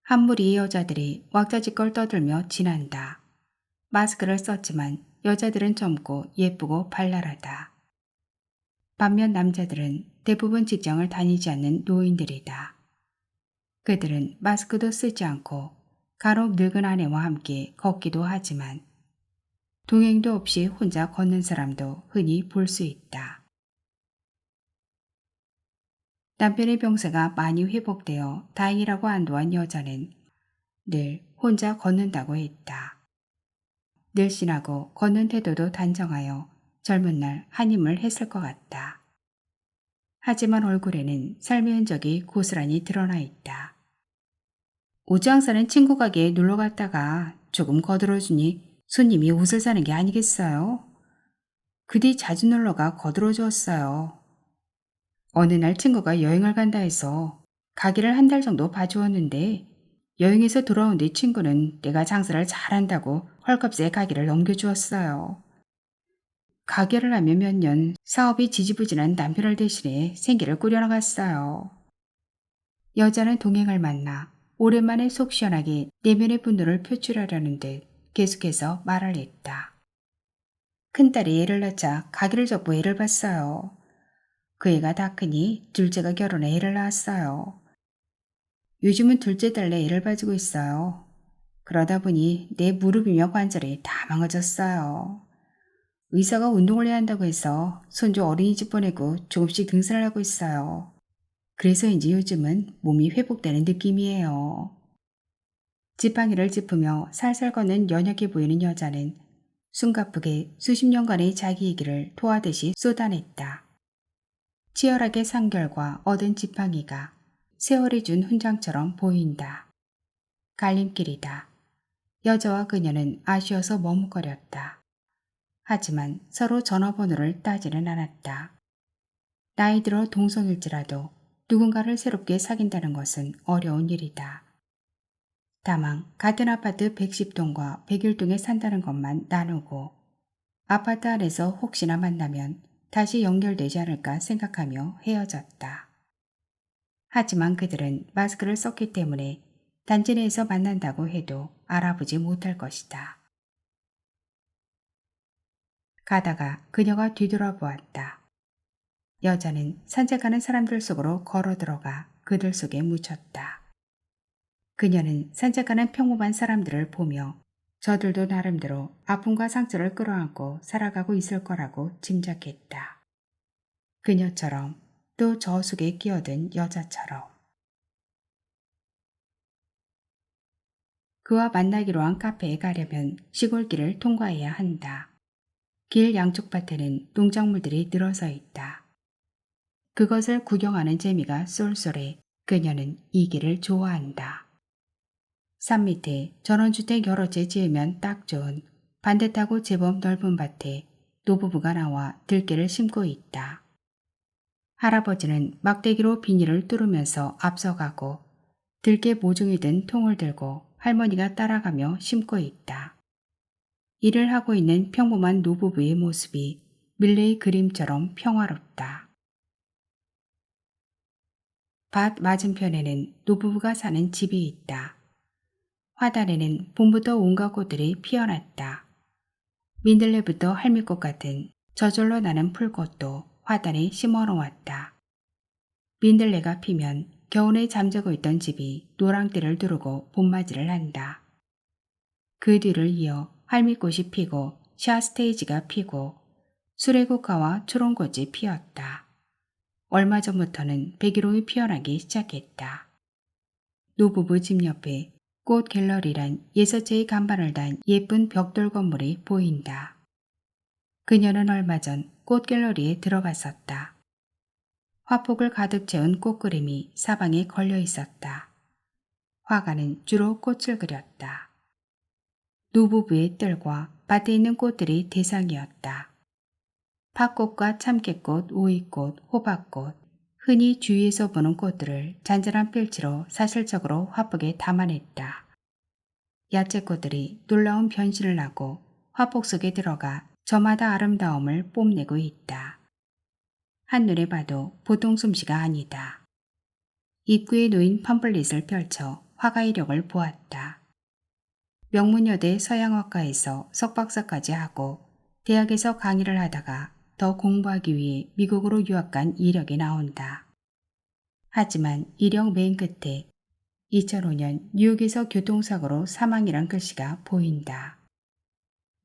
한 무리의 여자들이 왁자지껄 떠들며 지난다. 마스크를 썼지만 여자들은 젊고 예쁘고 발랄하다. 반면 남자들은 대부분 직장을 다니지 않는 노인들이다. 그들은 마스크도 쓰지 않고 간혹 늙은 아내와 함께 걷기도 하지만 동행도 없이 혼자 걷는 사람도 흔히 볼 수 있다. 남편의 병세가 많이 회복되어 다행이라고 안도한 여자는 늘 혼자 걷는다고 했다. 늘씬하고 걷는 태도도 단정하여 젊은 날 한임을 했을 것 같다. 하지만 얼굴에는 삶의 흔적이 고스란히 드러나 있다. 오지항 사는 친구 가게에 놀러 갔다가 조금 거들어주니 손님이 옷을 사는 게 아니겠어요? 그 뒤 자주 놀러가 거들어주었어요. 어느 날 친구가 여행을 간다 해서 가게를 한 달 정도 봐주었는데 여행에서 돌아온 뒤 친구는 내가 장사를 잘한다고 헐값에 가게를 넘겨주었어요. 가게를 하며 몇 년 사업이 지지부진한 남편을 대신해 생계를 꾸려나갔어요. 여자는 동행을 만나 오랜만에 속 시원하게 내면의 분노를 표출하려는 듯 계속해서 말을 했다. 큰딸이 애를 낳자 가게를 접고 애를 봤어요. 그 애가 다 크니 둘째가 결혼해 애를 낳았어요. 요즘은 둘째 딸내 애를 봐주고 있어요. 그러다 보니 내 무릎이며 관절이 다 망가졌어요. 의사가 운동을 해야 한다고 해서 손주 어린이집 보내고 조금씩 등산을 하고 있어요. 그래서인지 요즘은 몸이 회복되는 느낌이에요. 지팡이를 짚으며 살살 걷는 연약해 보이는 여자는 숨가쁘게 수십 년간의 자기 얘기를 토하듯이 쏟아냈다. 치열하게 산 결과 얻은 지팡이가 세월이 준 훈장처럼 보인다. 갈림길이다. 여자와 그녀는 아쉬워서 머뭇거렸다. 하지만 서로 전화번호를 따지는 않았다. 나이 들어 동성일지라도 누군가를 새롭게 사귄다는 것은 어려운 일이다. 다만 같은 아파트 110동과 101동에 산다는 것만 나누고 아파트 안에서 혹시나 만나면 다시 연결되지 않을까 생각하며 헤어졌다. 하지만 그들은 마스크를 썼기 때문에 단지 내에서 만난다고 해도 알아보지 못할 것이다. 가다가 그녀가 뒤돌아보았다. 여자는 산책하는 사람들 속으로 걸어 들어가 그들 속에 묻혔다. 그녀는 산책하는 평범한 사람들을 보며 저들도 나름대로 아픔과 상처를 끌어안고 살아가고 있을 거라고 짐작했다. 그녀처럼 또 저 속에 끼어든 여자처럼. 그와 만나기로 한 카페에 가려면 시골길을 통과해야 한다. 길 양쪽 밭에는 농작물들이 늘어서 있다. 그것을 구경하는 재미가 쏠쏠해 그녀는 이 길을 좋아한다. 산 밑에 전원주택 여러 채 지으면 딱 좋은 반듯하고 제법 넓은 밭에 노부부가 나와 들깨를 심고 있다. 할아버지는 막대기로 비닐을 뚫으면서 앞서가고 들깨 모종이 든 통을 들고 할머니가 따라가며 심고 있다. 일을 하고 있는 평범한 노부부의 모습이 밀레의 그림처럼 평화롭다. 밭 맞은편에는 노부부가 사는 집이 있다. 화단에는 봄부터 온갖 꽃들이 피어났다. 민들레부터 할미꽃 같은 저절로 나는 풀꽃도 화단에 심어 놓았다. 민들레가 피면 겨우내 잠자고 있던 집이 노랑띠를 두르고 봄맞이를 한다. 그 뒤를 이어 할미꽃이 피고 샤스테이지가 피고 수레국화와 초롱꽃이 피었다. 얼마 전부터는 백일홍이 피어나기 시작했다. 노부부 집 옆에 꽃 갤러리란 6채의 간판을 단 예쁜 벽돌 건물이 보인다. 그녀는 얼마 전 꽃 갤러리에 들어갔었다. 화폭을 가득 채운 꽃그림이 사방에 걸려 있었다. 화가는 주로 꽃을 그렸다. 노부부의 뜰과 밭에 있는 꽃들이 대상이었다. 팥꽃과 참깨꽃, 오이꽃, 호박꽃, 흔히 주위에서 보는 꽃들을 잔잔한 필지로 사실적으로 화폭에 담아냈다. 야채꽃들이 놀라운 변신을 하고 화폭 속에 들어가 저마다 아름다움을 뽐내고 있다. 한눈에 봐도 보통 솜씨가 아니다. 입구에 놓인 팜플릿을 펼쳐 화가의 력을 보았다. 명문여대 서양학과에서 석박사까지 하고 대학에서 강의를 하다가 더 공부하기 위해 미국으로 유학 간 이력이 나온다. 하지만 이력 맨 끝에 2005년 뉴욕에서 교통사고로 사망이란 글씨가 보인다.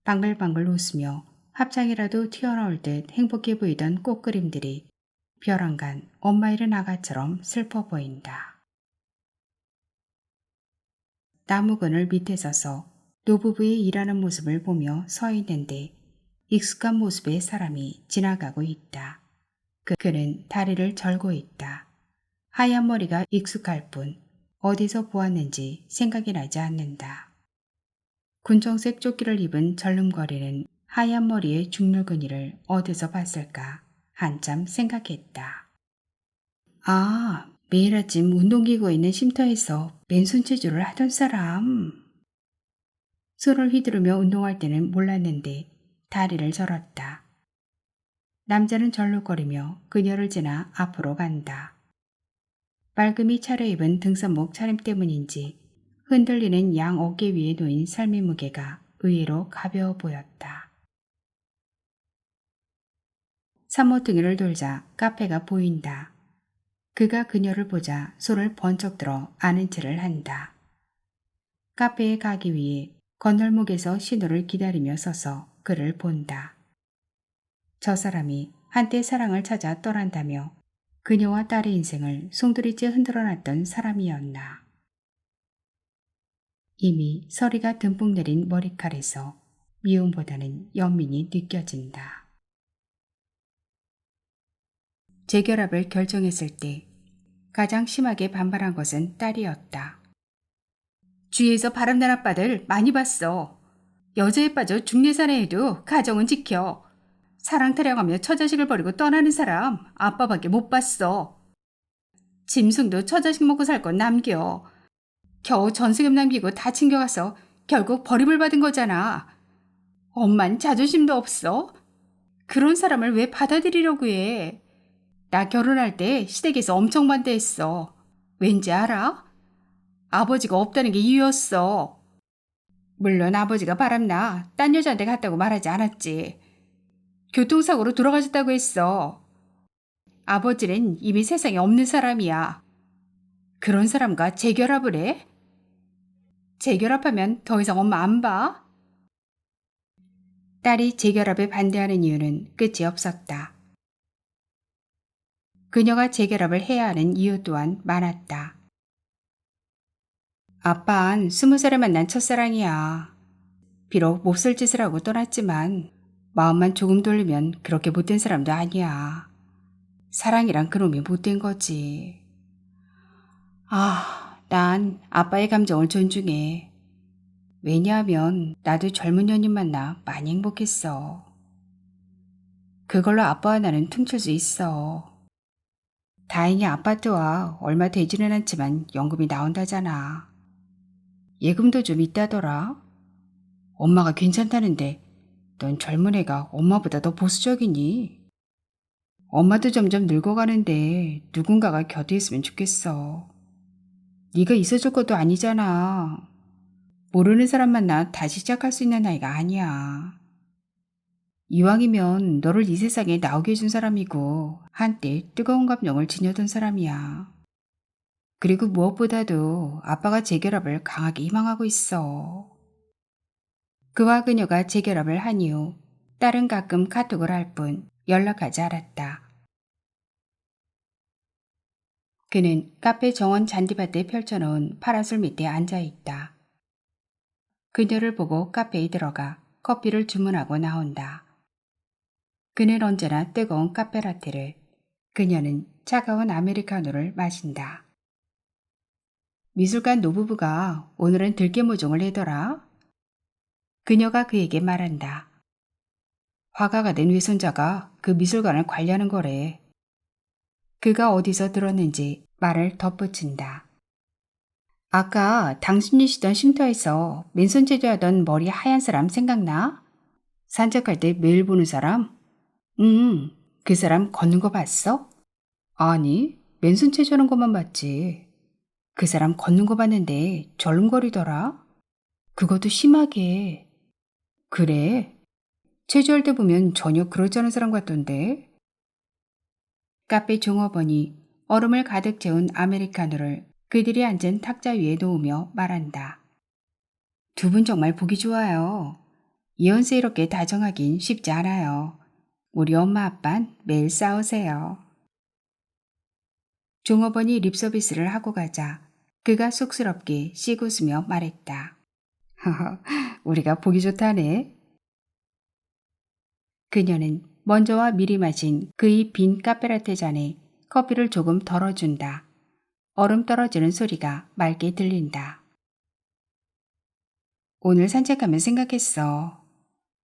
방글방글 웃으며 합창이라도 튀어나올 듯 행복해 보이던 꽃그림들이 벼랑간 엄마 잃은 아가처럼 슬퍼 보인다. 나무 그늘 밑에 서서 노부부의 일하는 모습을 보며 서 있는데 익숙한 모습의 사람이 지나가고 있다. 그는 다리를 절고 있다. 하얀 머리가 익숙할 뿐 어디서 보았는지 생각이 나지 않는다. 군청색 조끼를 입은 절름거리는 하얀 머리의 중늙은이를 어디서 봤을까 한참 생각했다. 아, 매일 아침 운동기구에 있는 쉼터에서 맨손 체조를 하던 사람. 손을 휘두르며 운동할 때는 몰랐는데 다리를 절었다. 남자는 절룩거리며 그녀를 지나 앞으로 간다. 말끔히 차려입은 등산복 차림 때문인지 흔들리는 양 어깨 위에 놓인 삶의 무게가 의외로 가벼워 보였다. 산모퉁이를 돌자 카페가 보인다. 그가 그녀를 보자 손을 번쩍 들어 아는 체를 한다. 카페에 가기 위해 건널목에서 신호를 기다리며 서서 그를 본다. 저 사람이 한때 사랑을 찾아 떠난다며 그녀와 딸의 인생을 송두리째 흔들어놨던 사람이었나. 이미 서리가 듬뿍 내린 머리칼에서 미움보다는 연민이 느껴진다. 재결합을 결정했을 때 가장 심하게 반발한 것은 딸이었다. 주위에서 바람난 아빠들 많이 봤어. 여자에 빠져 중내사내 해도 가정은 지켜. 사랑 타령하며 처자식을 버리고 떠나는 사람 아빠밖에 못 봤어. 짐승도 처자식 먹고 살 건 남겨. 겨우 전세금 남기고 다 챙겨가서 결국 버림을 받은 거잖아. 엄만 자존심도 없어? 그런 사람을 왜 받아들이려고 해? 나 결혼할 때 시댁에서 엄청 반대했어. 왠지 알아? 아버지가 없다는 게 이유였어. 물론 아버지가 바람나 딴 여자한테 갔다고 말하지 않았지. 교통사고로 돌아가셨다고 했어. 아버지는 이미 세상에 없는 사람이야. 그런 사람과 재결합을 해? 재결합하면 더 이상 엄마 안 봐? 딸이 재결합에 반대하는 이유는 끝이 없었다. 그녀가 재결합을 해야 하는 이유 또한 많았다. 아빠는 20살에 만난 첫사랑이야. 비록 몹쓸 짓을 하고 떠났지만 마음만 조금 돌리면 그렇게 못된 사람도 아니야. 사랑이란 그놈이 못된 거지. 난 아빠의 감정을 존중해. 왜냐하면 나도 젊은 연인 만나 많이 행복했어. 그걸로 아빠와 나는 퉁칠 수 있어. 다행히 아파트와 얼마 되지는 않지만 연금이 나온다잖아. 예금도 좀 있다더라. 엄마가 괜찮다는데 넌 젊은 애가 엄마보다 더 보수적이니? 엄마도 점점 늙어가는데 누군가가 곁에 있으면 좋겠어. 네가 있어줄 것도 아니잖아. 모르는 사람 만나 다시 시작할 수 있는 나이가 아니야. 이왕이면 너를 이 세상에 나오게 해준 사람이고 한때 뜨거운 감정을 지녀던 사람이야. 그리고 무엇보다도 아빠가 재결합을 강하게 희망하고 있어. 그와 그녀가 재결합을 한 이후 딸은 가끔 카톡을 할 뿐 연락하지 않았다. 그는 카페 정원 잔디밭에 펼쳐놓은 파라솔 밑에 앉아있다. 그녀를 보고 카페에 들어가 커피를 주문하고 나온다. 그는 언제나 뜨거운 카페라테를, 그녀는 차가운 아메리카노를 마신다. 미술관 노부부가 오늘은 들깨모종을 내더라. 그녀가 그에게 말한다. 화가가 된 외손자가 그 미술관을 관리하는 거래. 그가 어디서 들었는지 말을 덧붙인다. 아까 당신이 쉬던 쉼터에서 맨손 제조하던 머리 하얀 사람 생각나? 산책할 때 매일 보는 사람? 그 사람 걷는 거 봤어? 아니, 맨손 체조하는 것만 봤지. 그 사람 걷는 거 봤는데 절름거리더라. 그것도 심하게. 그래? 체조할 때 보면 전혀 그러지 않은 사람 같던데. 카페 종업원이 얼음을 가득 채운 아메리카노를 그들이 앉은 탁자 위에 놓으며 말한다. 두 분 정말 보기 좋아요. 이연세 이렇게 다정하긴 쉽지 않아요. 우리 엄마 아빤 매일 싸우세요. 종업원이 립서비스를 하고 가자 그가 쑥스럽게 씩 웃으며 말했다. 허허, 우리가 보기 좋다네. 그녀는 먼저와 미리 마신 그의 빈 카페라테 잔에 커피를 조금 덜어준다. 얼음 떨어지는 소리가 맑게 들린다. 오늘 산책하면 생각했어.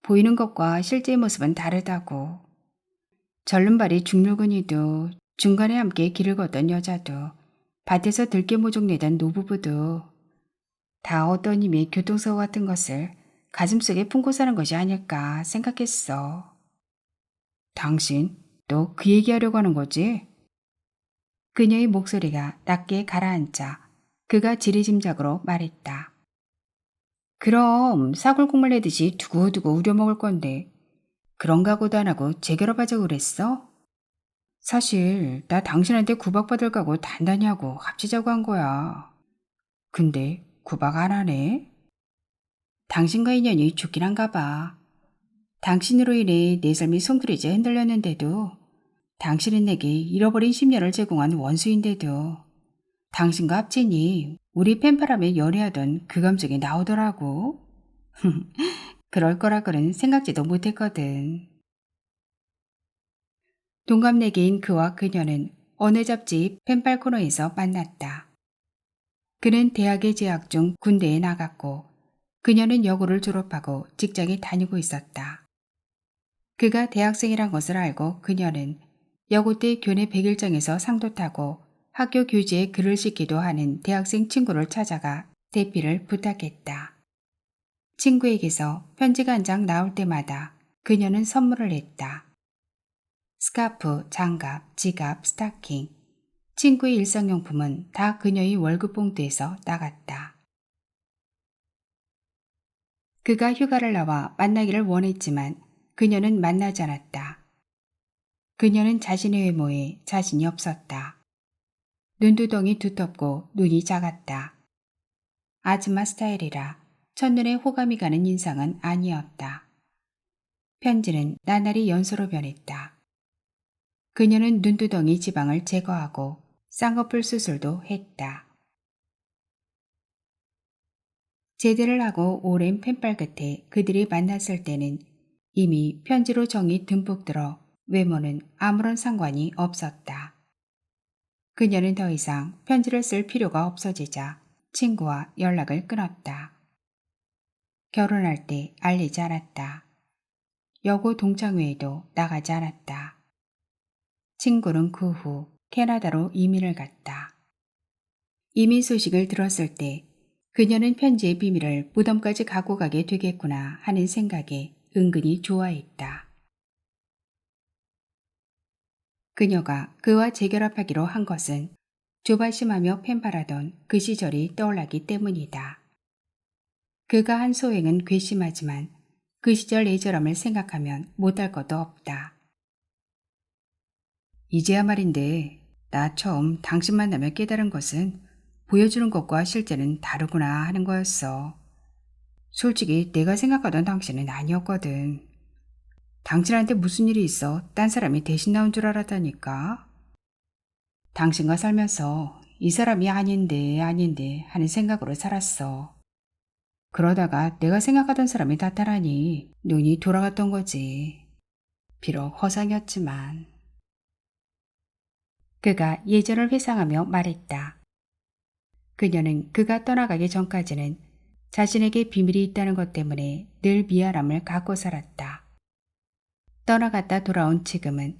보이는 것과 실제의 모습은 다르다고. 절름발이 중물근이도 중간에 함께 길을 걷던 여자도 밭에서 들깨모종 내던 노부부도 다 어떤 힘의 교통사고 같은 것을 가슴속에 품고 사는 것이 아닐까 생각했어. 당신 또 그 얘기하려고 하는 거지? 그녀의 목소리가 낮게 가라앉자 그가 지리짐작으로 말했다. 그럼 사골국물 내듯이 두고두고 우려먹을 건데 그런 각오도 안 하고 재결합하자고 그랬어? 사실 나 당신한테 구박받을 각오 단단히 하고 합치자고 한 거야. 근데 구박 안 하네? 당신과 인연이 좋긴 한가 봐. 당신으로 인해 내 삶이 송두리째 흔들렸는데도 당신은 내게 잃어버린 10년을 제공한 원수인데도 당신과 합치니 우리 펜바람에 연애하던 그 감정이 나오더라고. 그럴 거라고는 생각지도 못했거든. 동갑내기인 그와 그녀는 어느 잡지 펜팔 코너에서 만났다. 그는 대학에 재학 중 군대에 나갔고 그녀는 여고를 졸업하고 직장에 다니고 있었다. 그가 대학생이란 것을 알고 그녀는 여고 때 교내 100일장에서 상도 타고 학교 교지에 글을 싣기도 하는 대학생 친구를 찾아가 대피를 부탁했다. 친구에게서 편지가 한 장 나올 때마다 그녀는 선물을 했다. 스카프, 장갑, 지갑, 스타킹. 친구의 일상용품은 다 그녀의 월급 봉투에서 나갔다. 그가 휴가를 나와 만나기를 원했지만 그녀는 만나지 않았다. 그녀는 자신의 외모에 자신이 없었다. 눈두덩이 두텁고 눈이 작았다. 아줌마 스타일이라 첫눈에 호감이 가는 인상은 아니었다. 편지는 나날이 연소로 변했다. 그녀는 눈두덩이 지방을 제거하고 쌍꺼풀 수술도 했다. 제대를 하고 오랜 펜팔 끝에 그들이 만났을 때는 이미 편지로 정이 듬뿍 들어 외모는 아무런 상관이 없었다. 그녀는 더 이상 편지를 쓸 필요가 없어지자 친구와 연락을 끊었다. 결혼할 때 알리지 않았다. 여고 동창회에도 나가지 않았다. 친구는 그 후 캐나다로 이민을 갔다. 이민 소식을 들었을 때 그녀는 편지의 비밀을 무덤까지 갖고 가게 되겠구나 하는 생각에 은근히 좋아했다. 그녀가 그와 재결합하기로 한 것은 조바심하며 펜팔하던 그 시절이 떠올랐기 때문이다. 그가 한 소행은 괘씸하지만 그 시절 애절함을 생각하면 못할 것도 없다. 이제야 말인데 나 처음 당신 만나며 깨달은 것은 보여주는 것과 실제는 다르구나 하는 거였어. 솔직히 내가 생각하던 당신은 아니었거든. 당신한테 무슨 일이 있어 딴 사람이 대신 나온 줄 알았다니까. 당신과 살면서 이 사람이 아닌데 하는 생각으로 살았어. 그러다가 내가 생각하던 사람이 나타나니 눈이 돌아갔던 거지. 비록 허상이었지만. 그가 예전을 회상하며 말했다. 그녀는 그가 떠나가기 전까지는 자신에게 비밀이 있다는 것 때문에 늘 미안함을 갖고 살았다. 떠나갔다 돌아온 지금은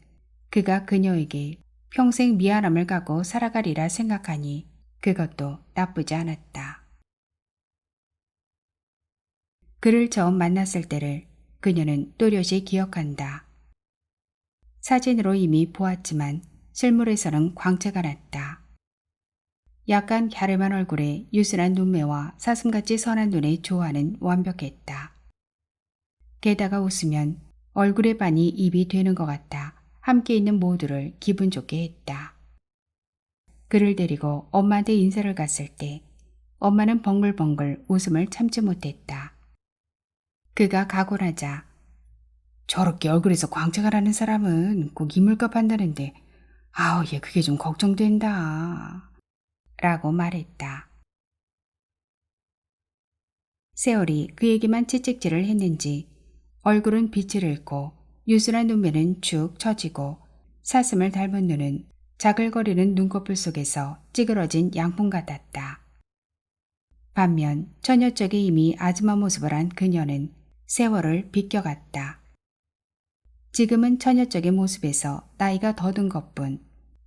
그가 그녀에게 평생 미안함을 갖고 살아가리라 생각하니 그것도 나쁘지 않았다. 그를 처음 만났을 때를 그녀는 또렷이 기억한다. 사진으로 이미 보았지만 실물에서는 광채가 났다. 약간 갸름한 얼굴에 유순한 눈매와 사슴같이 선한 눈의 조화는 완벽했다. 게다가 웃으면 얼굴의 반이 입이 되는 것 같아 함께 있는 모두를 기분 좋게 했다. 그를 데리고 엄마한테 인사를 갔을 때 엄마는 벙글벙글 웃음을 참지 못했다. 그가 가고 나자 저렇게 얼굴에서 광채가 나는 사람은 꼭 이물값 한다는데 아우 얘 그게 좀 걱정된다. 라고 말했다. 세월이 그에게만 채찍질을 했는지 얼굴은 빛을 잃고 유순한 눈매는 축 처지고 사슴을 닮은 눈은 자글거리는 눈꺼풀 속에서 찌그러진 양품 같았다. 반면 처녀 쪽에 이미 아줌마 모습을 한 그녀는 세월을 비껴갔다. 지금은 처녀 쪽의 모습에서 나이가 더 든 것뿐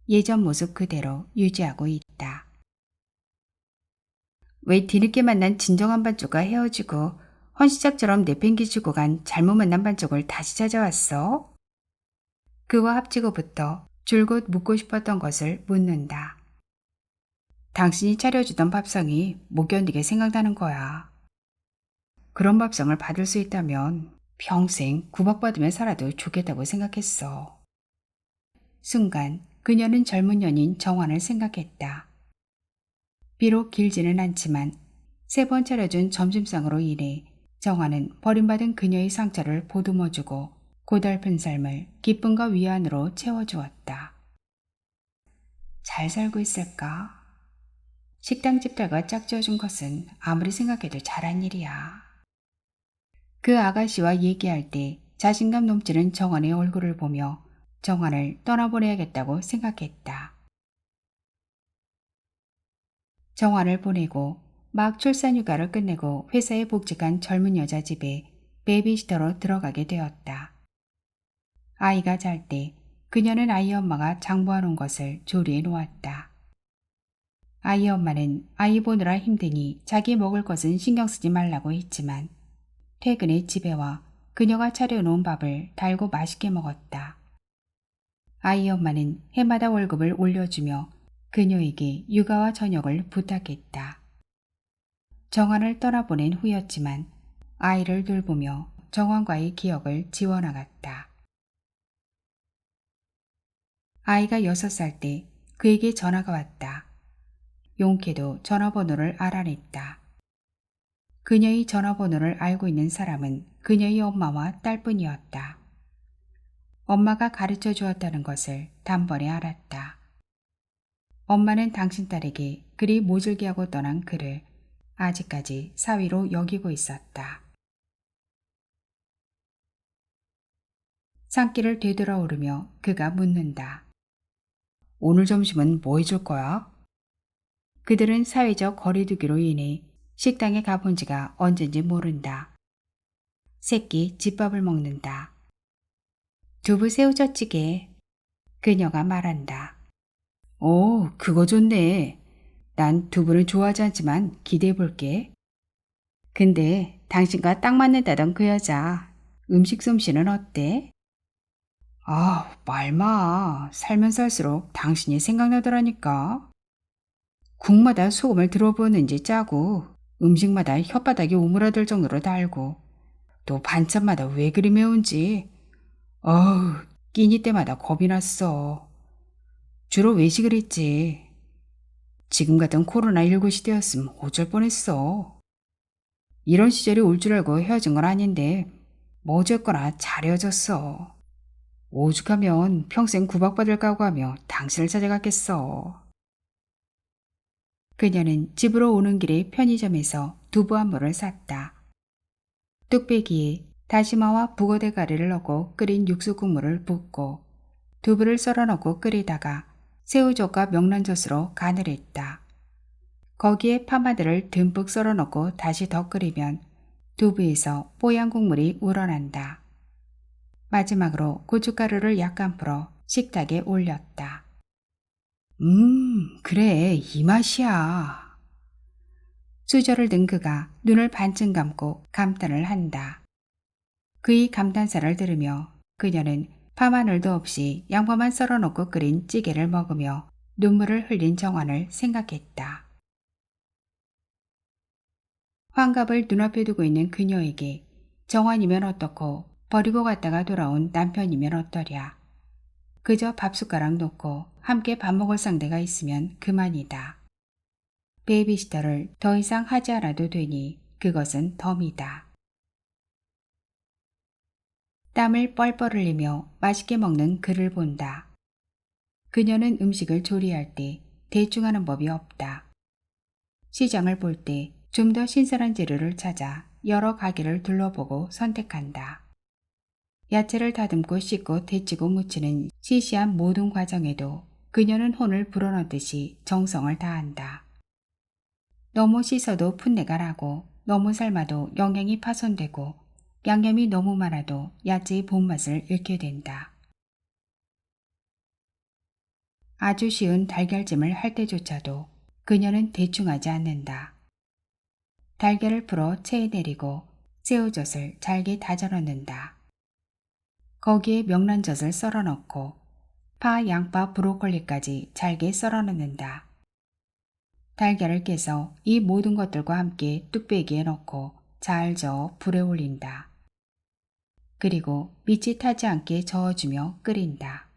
예전 모습 그대로 유지하고 있다. 왜 뒤늦게 만난 진정한 반쪽과 헤어지고 헌시작처럼 내팽개치고 간 잘못 만난 반쪽을 다시 찾아왔어? 그와 합치고부터 줄곧 묻고 싶었던 것을 묻는다. 당신이 차려주던 밥상이 못 견디게 생각나는 거야. 그런 밥상을 받을 수 있다면 평생 구박받으며 살아도 좋겠다고 생각했어. 순간 그녀는 젊은 연인 정환을 생각했다. 비록 길지는 않지만 3번 차려준 점심상으로 인해 정환은 버림받은 그녀의 상처를 보듬어주고 고달픈 삶을 기쁨과 위안으로 채워주었다. 잘 살고 있을까? 식당집 딸과 짝지어준 것은 아무리 생각해도 잘한 일이야. 그 아가씨와 얘기할 때 자신감 넘치는 정환의 얼굴을 보며 정환을 떠나보내야겠다고 생각했다. 정환을 보내고 막 출산휴가를 끝내고 회사에 복직한 젊은 여자 집에 베이비시터로 들어가게 되었다. 아이가 잘 때 그녀는 아이 엄마가 장보아 놓은 것을 조리해 놓았다. 아이 엄마는 아이 보느라 힘드니 자기 먹을 것은 신경 쓰지 말라고 했지만 퇴근에 집에 와 그녀가 차려놓은 밥을 달고 맛있게 먹었다. 아이 엄마는 해마다 월급을 올려주며 그녀에게 육아와 저녁을 부탁했다. 정환을 떠나보낸 후였지만 아이를 돌보며 정환과의 기억을 지워나갔다. 아이가 6살 때 그에게 전화가 왔다. 용케도 전화번호를 알아냈다. 그녀의 전화번호를 알고 있는 사람은 그녀의 엄마와 딸뿐이었다. 엄마가 가르쳐 주었다는 것을 단번에 알았다. 엄마는 당신 딸에게 그리 모질게 하고 떠난 그를 아직까지 사위로 여기고 있었다. 산길을 되돌아오르며 그가 묻는다. 오늘 점심은 뭐 해줄 거야? 그들은 사회적 거리두기로 인해 식당에 가본 지가 언젠지 모른다. 새끼 집밥을 먹는다. 두부 새우젓찌개. 그녀가 말한다. 오, 그거 좋네. 난 두부를 좋아하지 않지만 기대해 볼게. 근데 당신과 딱 맞는다던 그 여자 음식 솜씨는 어때? 아, 말마. 살면 살수록 당신이 생각나더라니까. 국마다 소금을 들어부었는지 짜고 음식마다 혓바닥이 오므라들 정도로 달고 또 반찬마다 왜 그리 매운지. 어우, 끼니 때마다 겁이 났어. 주로 외식을 했지. 지금 같은 코로나19 시대였으면 어쩔 뻔했어. 이런 시절이 올 줄 알고 헤어진 건 아닌데 뭐 어쨌거나 잘 헤어졌어. 오죽하면 평생 구박받을 각오하며 당신을 찾아갔겠어. 그녀는 집으로 오는 길에 편의점에서 두부 한 모를 샀다. 뚝배기에 다시마와 북어대가리를 넣고 끓인 육수 국물을 붓고 두부를 썰어 넣고 끓이다가 새우젓과 명란젓으로 간을 했다. 거기에 파마들을 듬뿍 썰어 넣고 다시 더 끓이면 두부에서 뽀얀 국물이 우러난다. 마지막으로 고춧가루를 약간 풀어 식탁에 올렸다. 그래, 이 맛이야. 수저를 든 그가 눈을 반쯤 감고 감탄을 한다. 그의 감탄사를 들으며 그녀는 파마늘도 없이 양파만 썰어 놓고 끓인 찌개를 먹으며 눈물을 흘린 정환을 생각했다. 환갑을 눈앞에 두고 있는 그녀에게 정환이면 어떻고 버리고 갔다가 돌아온 남편이면 어떠랴. 그저 밥숟가락 놓고 함께 밥 먹을 상대가 있으면 그만이다. 베이비시터를 더 이상 하지 않아도 되니 그것은 덤이다. 땀을 뻘뻘 흘리며 맛있게 먹는 그를 본다. 그녀는 음식을 조리할 때 대충 하는 법이 없다. 시장을 볼 때 좀 더 신선한 재료를 찾아 여러 가게를 둘러보고 선택한다. 야채를 다듬고 씻고 데치고 무치는 시시한 모든 과정에도 그녀는 혼을 불어넣듯이 정성을 다한다. 너무 씻어도 풋내가 나고 너무 삶아도 영양이 파손되고 양념이 너무 많아도 야채의 본맛을 잃게 된다. 아주 쉬운 달걀찜을 할 때조차도 그녀는 대충 하지 않는다. 달걀을 풀어 체에 내리고 새우젓을 잘게 다져 넣는다. 거기에 명란젓을 썰어 넣고 파, 양파, 브로콜리까지 잘게 썰어 넣는다. 달걀을 깨서 이 모든 것들과 함께 뚝배기에 넣고 잘 저어 불에 올린다. 그리고 밑이 타지 않게 저어주며 끓인다.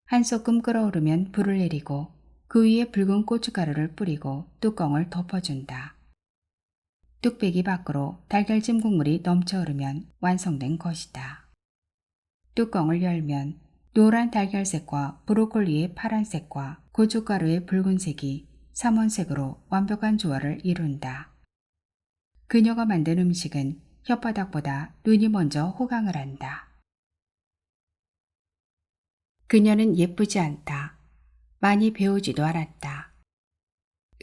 한 소끔 끓어오르면 불을 내리고 그 위에 붉은 고춧가루를 뿌리고 뚜껑을 덮어준다. 뚝배기 밖으로 달걀찜 국물이 넘쳐 흐르면 완성된 것이다. 뚜껑을 열면 노란 달걀색과 브로콜리의 파란색과 고춧가루의 붉은색이 삼원색으로 완벽한 조화를 이룬다. 그녀가 만든 음식은 혓바닥보다 눈이 먼저 호강을 한다. 그녀는 예쁘지 않다. 많이 배우지도 않았다.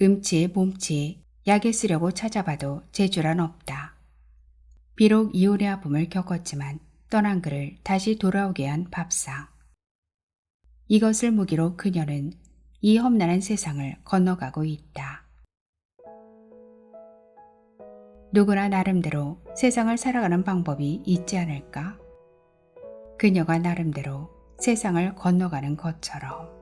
음치에 몸치에 약에 쓰려고 찾아봐도 재주란 없다. 비록 이혼의 아픔을 겪었지만 떠난 그를 다시 돌아오게 한 밥상. 이것을 무기로 그녀는 이 험난한 세상을 건너가고 있다. 누구나 나름대로 세상을 살아가는 방법이 있지 않을까? 그녀가 나름대로 세상을 건너가는 것처럼.